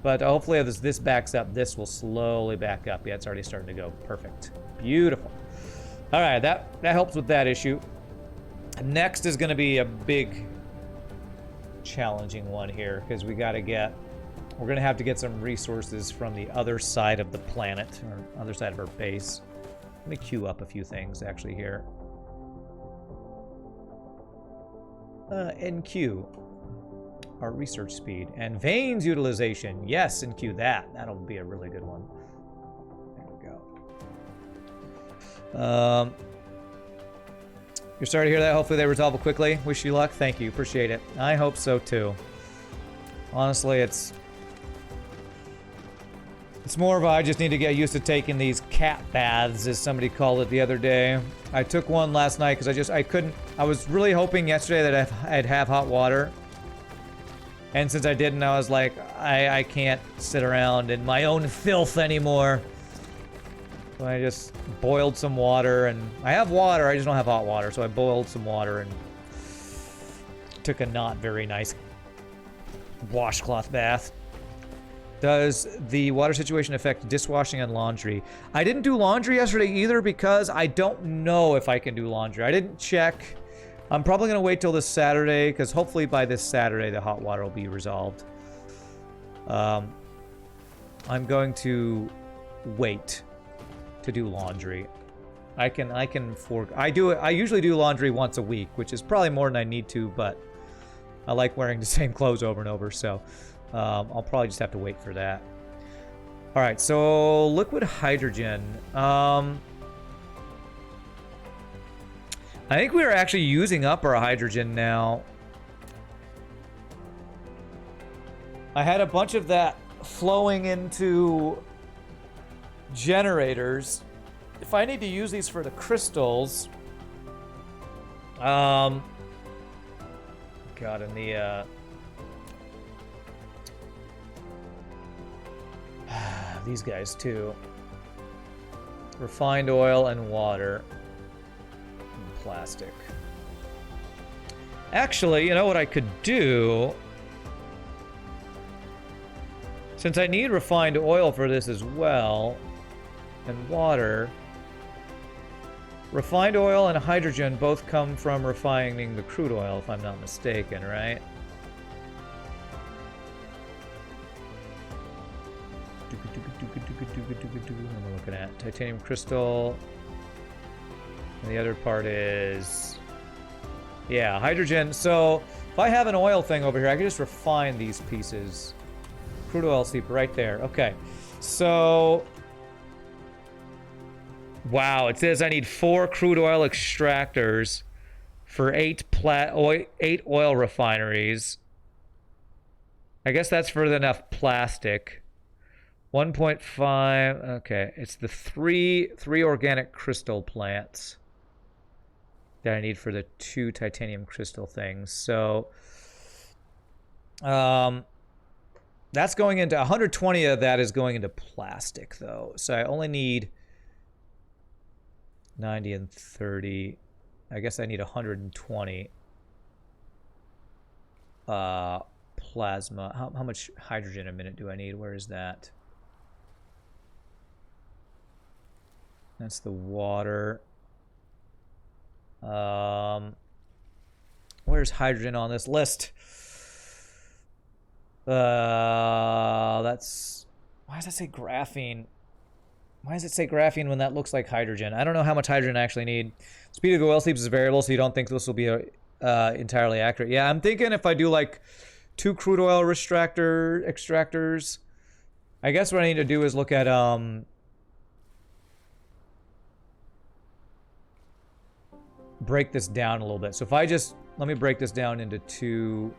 But hopefully as this backs up, this will slowly back up. Yeah, it's already starting to go. Perfect. Beautiful. All right, that helps with that issue. Next is going to be a big, challenging one here, because we got to get... We're going to have to get some resources from the other side of the planet, or other side of our base. Let me queue up a few things, actually, here. NQ. Our research speed. And veins utilization. Yes, NQ that. That'll be a really good one. There we go. You're sorry to hear that. Hopefully they resolve it quickly. Wish you luck. Thank you. Appreciate it. I hope so, too. Honestly, it's more of I just need to get used to taking these cat baths, as somebody called it the other day. I took one last night because I couldn't. I was really hoping yesterday that I'd have hot water. And since I didn't, I was like, I can't sit around in my own filth anymore. So I just boiled some water, and I have water, I just don't have hot water. So I boiled some water and took a not very nice washcloth bath. Does the water situation affect dishwashing and laundry? I didn't do laundry yesterday either because I don't know if I can do laundry. I didn't check. I'm probably going to wait till this Saturday because hopefully by this Saturday the hot water will be resolved. I'm going to wait to do laundry. I usually do laundry once a week, which is probably more than I need to, but I like wearing the same clothes over and over, so I'll probably just have to wait for that. All right, so liquid hydrogen. I think we are actually using up our hydrogen now. I had a bunch of that flowing into generators. If I need to use these for the crystals, God, in the these guys too. Refined oil and water. And plastic. Actually, you know what I could do? Since I need refined oil for this as well, and water, refined oil and hydrogen both come from refining the crude oil, if I'm not mistaken, right? What am I looking at? Titanium crystal. And the other part is... yeah, hydrogen. So, if I have an oil thing over here, I can just refine these pieces. Crude oil seep right there. Okay. So... wow, it says I need 4 crude oil extractors for 8 oil refineries. I guess that's for enough plastic. 1.5. Okay, it's the three organic crystal plants that I need for the 2 titanium crystal things. So, that's going into 120 of that is going into plastic though. So I only need 90 and 30. I guess I need 120 plasma. How much hydrogen a minute do I need? Where is that? That's the water. Where's hydrogen on this list? That's... Why does that say graphene? Why does it say graphene when that looks like hydrogen? I don't know how much hydrogen I actually need. Speed of the oil seeps is variable, so you don't think this will be entirely accurate. Yeah, I'm thinking if I do like 2 crude oil extractors, I guess what I need to do is look at break this down a little bit. So if I just let me break this down into two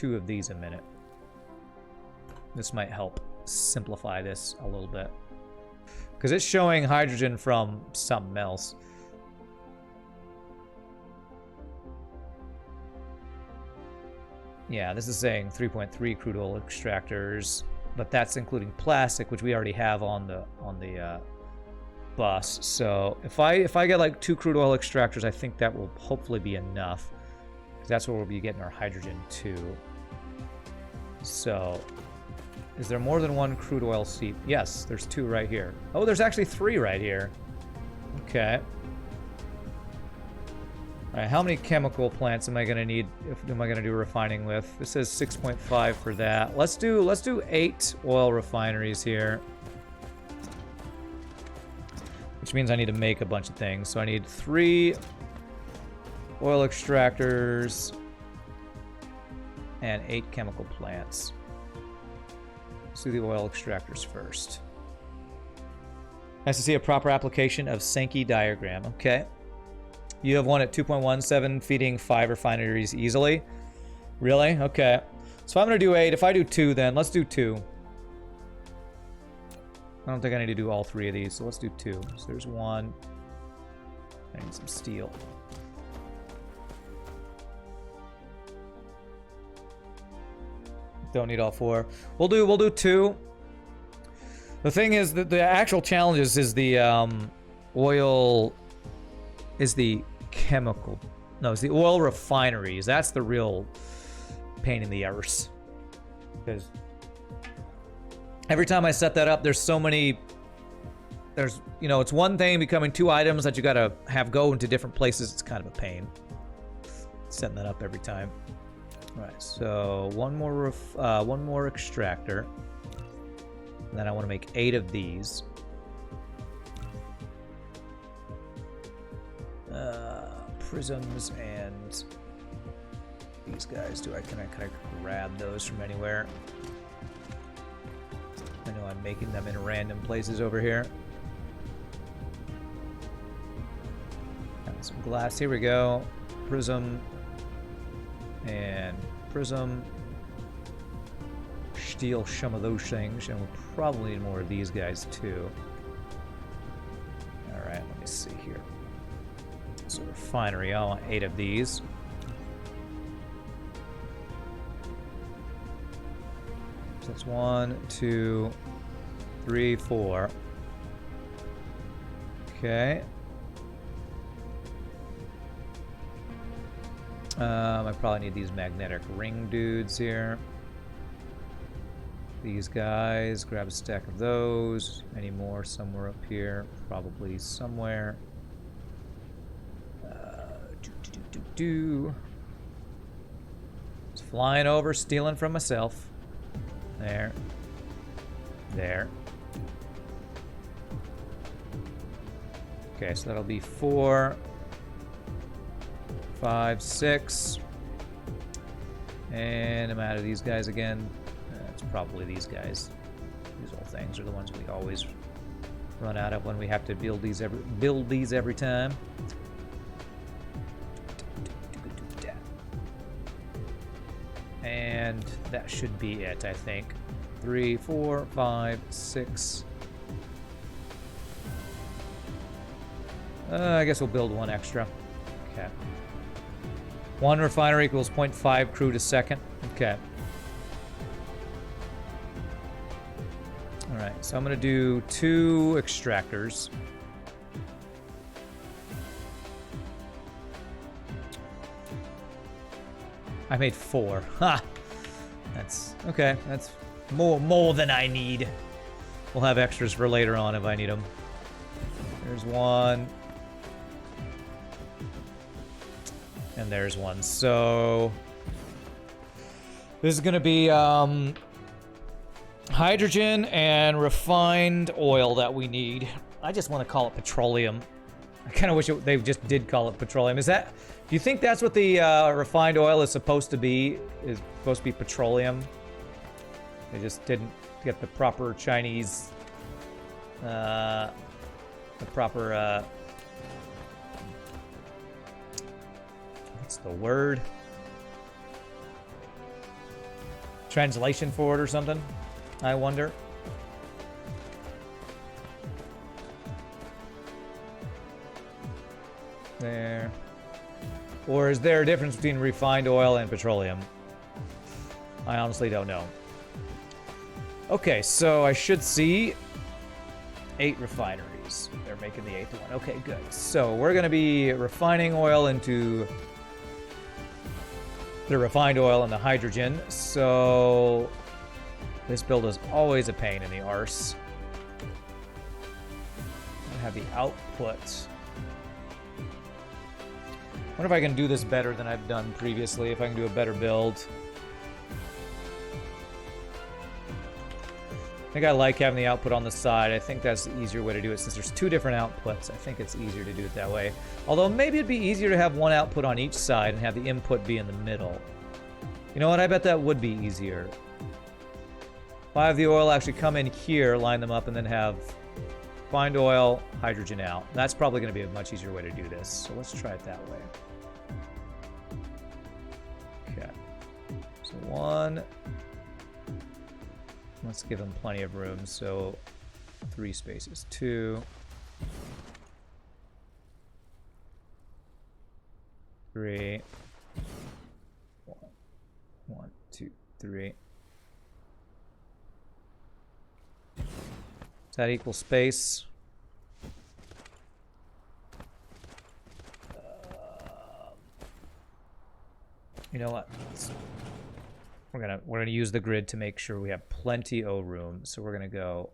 of these a minute. This might help simplify this a little bit, because it's showing hydrogen from something else. Yeah, this is saying 3.3 crude oil extractors, but that's including plastic, which we already have on the bus. So if I get like 2 crude oil extractors, I think that will hopefully be enough, because that's where we'll be getting our hydrogen too. So, is there more than 1 crude oil seep? Yes, there's 2 right here. Oh, there's actually 3 right here. Okay. All right, how many chemical plants am I gonna need? Am I gonna do refining with? This says 6.5 for that. Let's do 8 oil refineries here, which means I need to make a bunch of things. So I need 3 oil extractors and 8 chemical plants. Let's do the oil extractors first. Nice to see a proper application of Sankey diagram. Okay. You have one at 2.17 feeding 5 refineries easily. Really? Okay. So I'm going to do 8. If I do 2, then let's do 2. I don't think I need to do all 3 of these, so let's do 2. So there's 1. I need some steel. Don't need all 4. We'll do 2. The thing is that the actual challenge is the oil, is the chemical. No, it's the oil refineries. That's the real pain in the arse. Because every time I set that up, there's so many. There's, you know, it's one thing becoming 2 items that you gotta have go into different places. It's kind of a pain setting that up every time. All right, so one more extractor, and then I want to make 8 of these. Prisms and these guys. Can I grab those from anywhere? I know I'm making them in random places over here. Got some glass. Here we go. Prism. And prism. Steal some of those things, and we'll probably need more of these guys too. Alright, let me see here. So refinery, I want 8 of these. So that's 1, 2, 3, 4. Okay. I probably need these magnetic ring dudes here. These guys, grab a stack of those. Any more somewhere up here? Probably somewhere. Just flying over, stealing from myself. There. There. Okay, so that'll be 4, 5, 6. And I'm out of these guys again. It's probably these guys. These old things are the ones we always run out of when we have to build these every time. And that should be it, I think. 3, 4, 5, 6. I guess we'll build one extra. Okay. 1 refinery equals 0.5 crude a second. Okay. Alright, so I'm going to do 2 extractors. I made 4. Ha! That's okay. That's more than I need. We'll have extras for later on if I need them. There's 1. And there's 1. So this is going to be hydrogen and refined oil that we need. I just want to call it petroleum. I kind of wish they just did call it petroleum. Is that... Do you think that's what the refined oil is supposed to be? Is supposed to be petroleum? They just didn't get the proper Chinese... the proper... what's the word? Translation for it or something? I wonder. There. Or is there a difference between refined oil and petroleum? I honestly don't know. Okay, so I should see 8 refineries. They're making the 8th one. Okay, good. So we're going to be refining oil into the refined oil and the hydrogen. So this build is always a pain in the arse. I have the output. I wonder if I can do this better than I've done previously, if I can do a better build. I think I like having the output on the side. I think that's the easier way to do it. Since there's 2 different outputs, I think it's easier to do it that way. Although maybe it'd be easier to have 1 output on each side and have the input be in the middle. You know what? I bet that would be easier. If I have the oil actually come in here, line them up, and then have refined oil, hydrogen out. That's probably going to be a much easier way to do this. So let's try it that way. Okay. So 1. Let's give them plenty of room. So 3 spaces. 2. 3. 1, 2, 3. Does that equal space? You know what? We're gonna use the grid to make sure we have plenty of room. So we're gonna go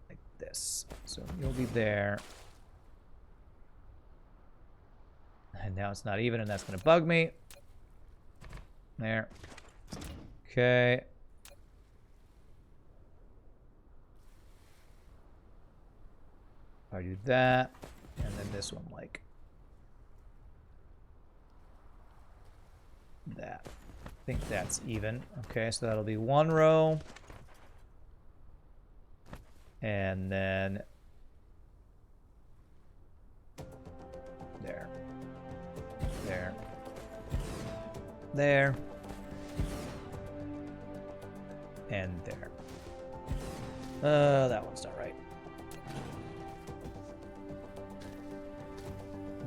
like this. So you'll be there. And now it's not even, and that's gonna bug me. There. Okay. I do that, and then this one like that. I think that's even. Okay, so that'll be 1 row. And then there. There. There. And there. That one's not right.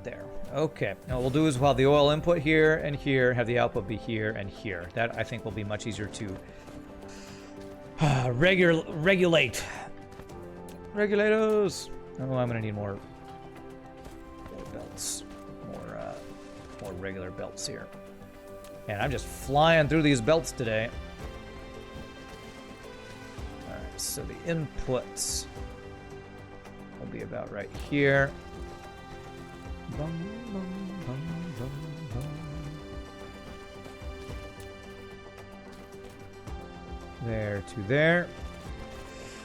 There. Okay. Now what we'll do is we'll have the oil input here and here, have the output be here and here. That I think will be much easier to regulate. Regulators. Oh, I'm gonna need more belts, more regular belts here. And I'm just flying through these belts today. All right. So the inputs will be about right here. There to there.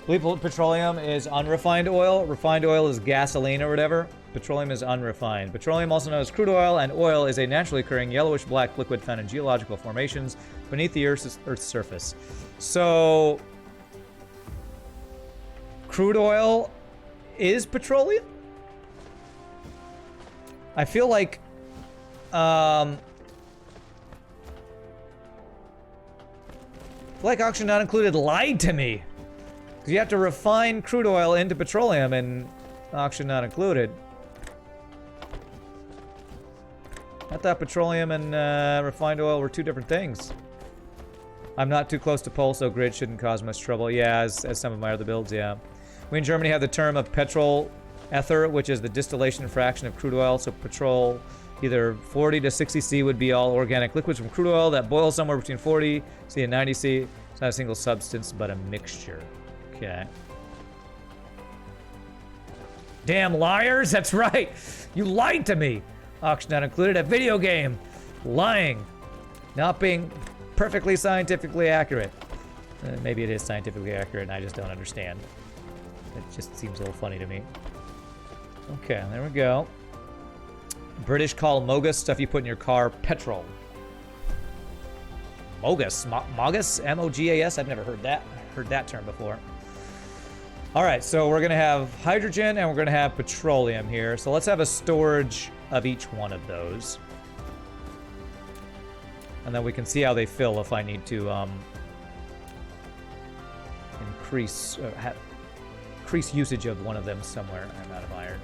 I believe petroleum is unrefined oil. Refined oil is gasoline or whatever. Petroleum is unrefined. Petroleum, also known as crude oil, and oil is a naturally occurring yellowish-black liquid found in geological formations beneath the Earth's surface. So, crude oil is petroleum? I feel like Like auction not included lied to me. Because you have to refine crude oil into petroleum and auction not included. I thought petroleum and refined oil were two different things. I'm not too close to pole, so grid shouldn't cause much trouble. Yeah, as some of my other builds, yeah. We in Germany have the term of petrol ether, which is the distillation fraction of crude oil. So petrol, either 40 to 60 C would be all organic liquids from crude oil that boil somewhere between 40 C and 90 C. It's not a single substance, but a mixture. Okay. Damn liars, that's right. You lied to me. Auction not included, a video game. Lying. Not being perfectly scientifically accurate. Maybe it is scientifically accurate and I just don't understand. It just seems a little funny to me. Okay, there we go. British call Mogus stuff you put in your car petrol. Mogus? Mogus? M-O-G-A-S? I've never heard that term before. Alright, so we're gonna have hydrogen and we're gonna have petroleum here. So let's have a storage of each one of those. And then we can see how they fill if I need to increase usage of one of them somewhere. I'm out of iron.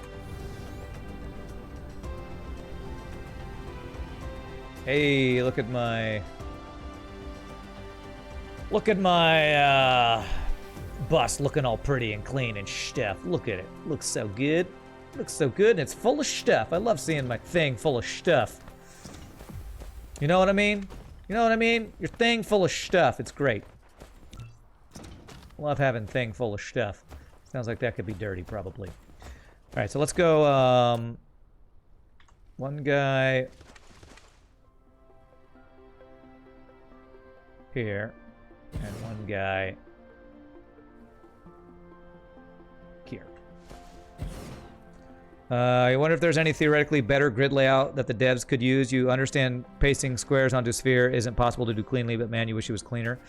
Hey, look at my bus looking all pretty and clean and stuff. Look at it. Looks so good. Looks so good, and it's full of stuff. I love seeing my thing full of stuff. You know what I mean? You know what I mean? Your thing full of stuff. It's great. Love having thing full of stuff. Sounds like that could be dirty, probably. All right, so let's go. One guy here, and one guy here. I wonder if there's any theoretically better grid layout that the devs could use. You understand pasting squares onto a sphere isn't possible to do cleanly, but man, you wish it was cleaner.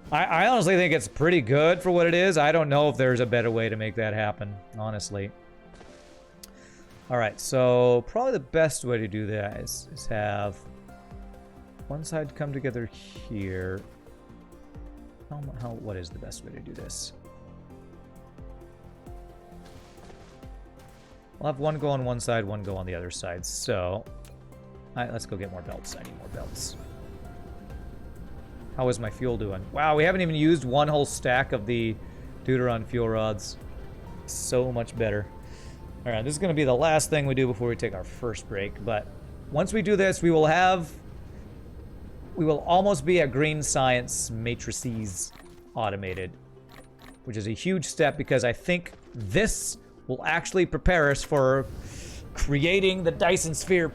I honestly think it's pretty good for what it is. I don't know if there's a better way to make that happen, honestly. Alright, so probably the best way to do that is have one side come together here. What is the best way to do this? I'll have one go on one side, one go on the other side. So, alright, let's go get more belts. I need more belts. How is my fuel doing? Wow, we haven't even used one whole stack of the Deuteron fuel rods. So much better. Alright, this is going to be the last thing we do before we take our first break. But once we do this, we will almost be at Green Science Matrices automated. Which is a huge step because I think this will actually prepare us for creating the Dyson sphere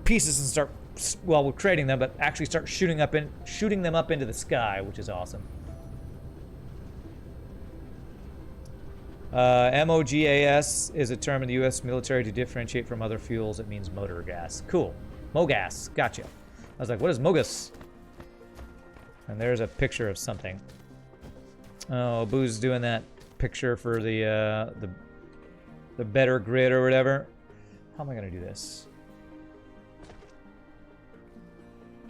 pieces and start, well, we're creating them, but actually start shooting them up into the sky, which is awesome. MOGAS is a term in the U.S. military to differentiate from other fuels. It means motor gas. Cool. MOGAS. Gotcha. I was like, what is MOGAS? And there's a picture of something. Oh, Boo's doing that picture for the better grid or whatever. How am I going to do this?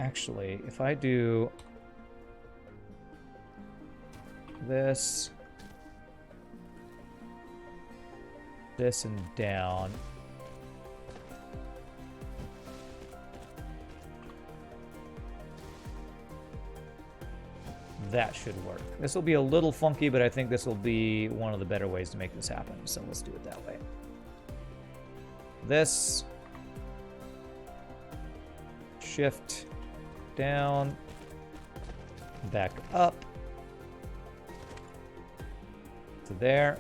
Actually, if I do this, and down, that should work. This will be a little funky, but I think this will be one of the better ways to make this happen. So let's do it that way. This, shift down, back up to there.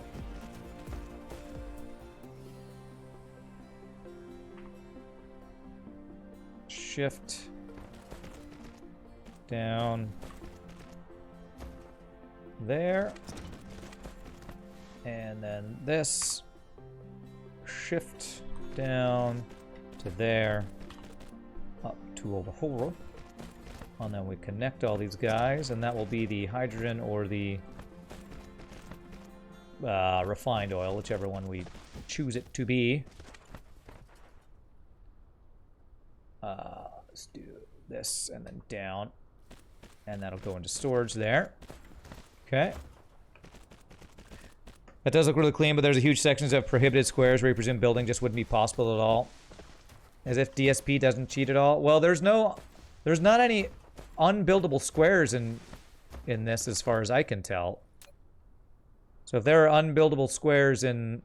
Shift down there, and then this, shift down to there, up to over here, and then we connect all these guys, and that will be the hydrogen or the refined oil, whichever one we choose it to be. Let's do this and then down. And that'll go into storage there. Okay. That does look really clean, but there's a huge sections of prohibited squares where you presume building just wouldn't be possible at all. As if DSP doesn't cheat at all. Well, there's not any unbuildable squares in this as far as I can tell. So if there are unbuildable squares in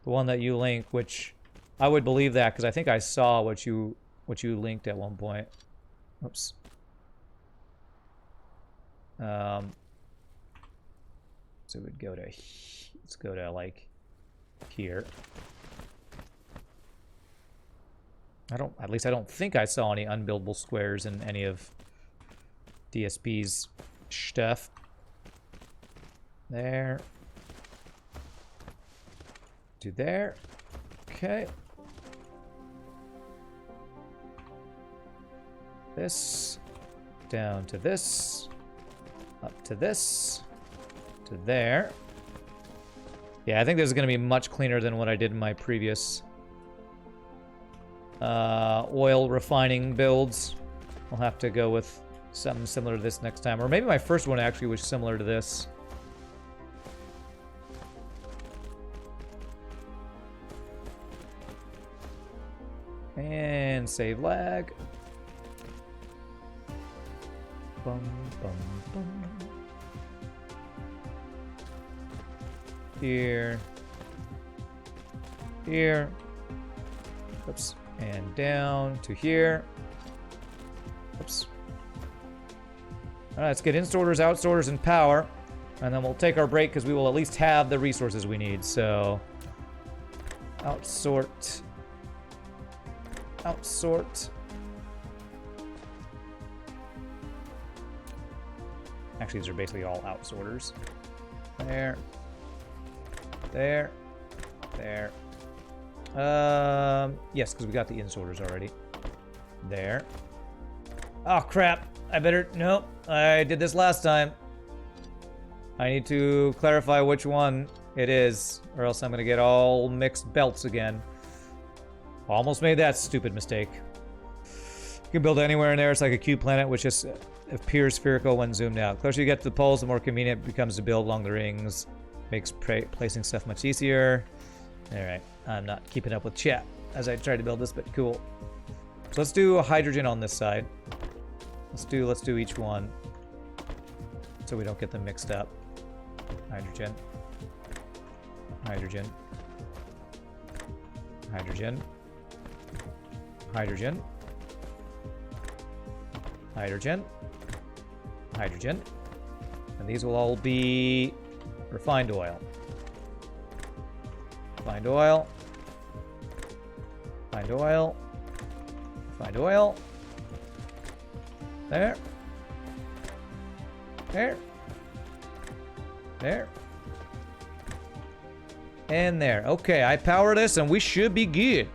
the one that you link, which I would believe that because I think I saw what you linked at one point. Oops. So we'd go to, let's go to like here. At least I don't think I saw any unbuildable squares in any of DSP's stuff. There. To there. Okay. This. Down to this. Up to this. To there. Yeah, I think this is going to be much cleaner than what I did in my previous oil refining builds. I'll have to go with something similar to this next time. Or maybe my first one actually was similar to this. And save lag. Bum, bum, bum. Here. Here. Oops. And down to here. Oops. Alright, let's get in sorters, out sorters, and power. And then we'll take our break because we will at least have the resources we need. So, outsort. Outsort. Actually, these are basically all outsorters. There. There. There. Yes, because we got the insorters already. There. Oh, crap. I better... Nope. I did this last time. I need to clarify which one it is, or else I'm going to get all mixed belts again. Almost made that stupid mistake. You can build anywhere in there. It's like a cube planet, which just appears spherical when zoomed out. The closer you get to the poles, the more convenient it becomes to build along the rings. Makes placing stuff much easier. Alright, I'm not keeping up with chat as I try to build this, but cool. So let's do a hydrogen on this side. Let's do each one so we don't get them mixed up. Hydrogen. Hydrogen. Hydrogen. Hydrogen. Hydrogen. Hydrogen. And these will all be refined oil. Refined oil. Refined oil. Refined oil. There. There. There. And there. Okay, I power this and we should be good.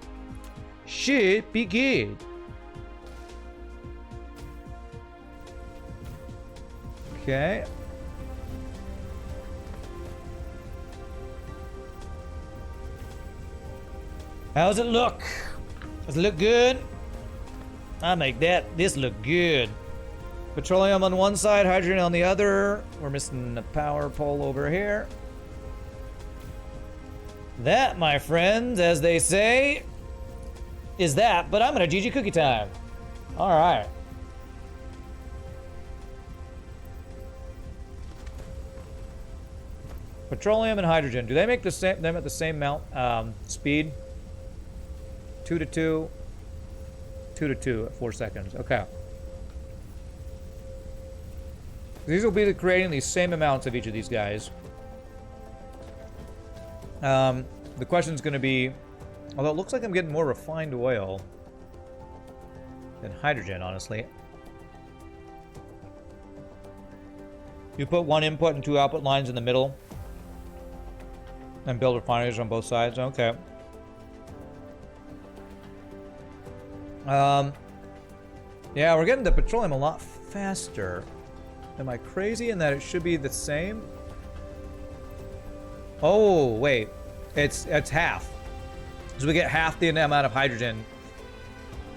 Should be good. Okay. How's it look? Does it look good? I make this look good. Petroleum on one side, hydrogen on the other. We're missing the power pole over here. That, my friends, as they say, is that, but I'm gonna GG cookie time. Alright. Petroleum and hydrogen. Do they make them at the same amount speed? 2 to 2. 2 to 2 at 4 seconds. Okay. These will be creating the same amounts of each of these guys. The question is going to be, although it looks like I'm getting more refined oil than hydrogen, honestly. You put one input and two output lines in the middle and build refineries on both sides. Okay. Yeah, we're getting the petroleum a lot faster. Am I crazy in that it should be the same? Oh, wait. It's half. So we get half the amount of hydrogen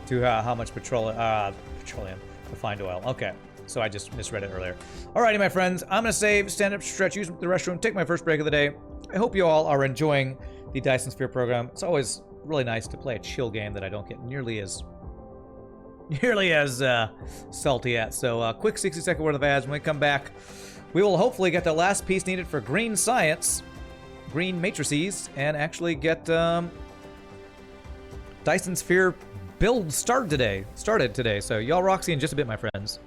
to how much petroleum, refined oil. Okay, so I just misread it earlier. Alrighty, my friends, I'm gonna save, stand up, stretch, use the restroom, take my first break of the day. I hope you all are enjoying the Dyson Sphere program. It's always really nice to play a chill game that I don't get nearly as salty at. So quick 60-second word of ads. When we come back, we will hopefully get the last piece needed for green science, green matrices, and actually get Dyson Sphere build started today. So y'all rock, see in just a bit, my friends.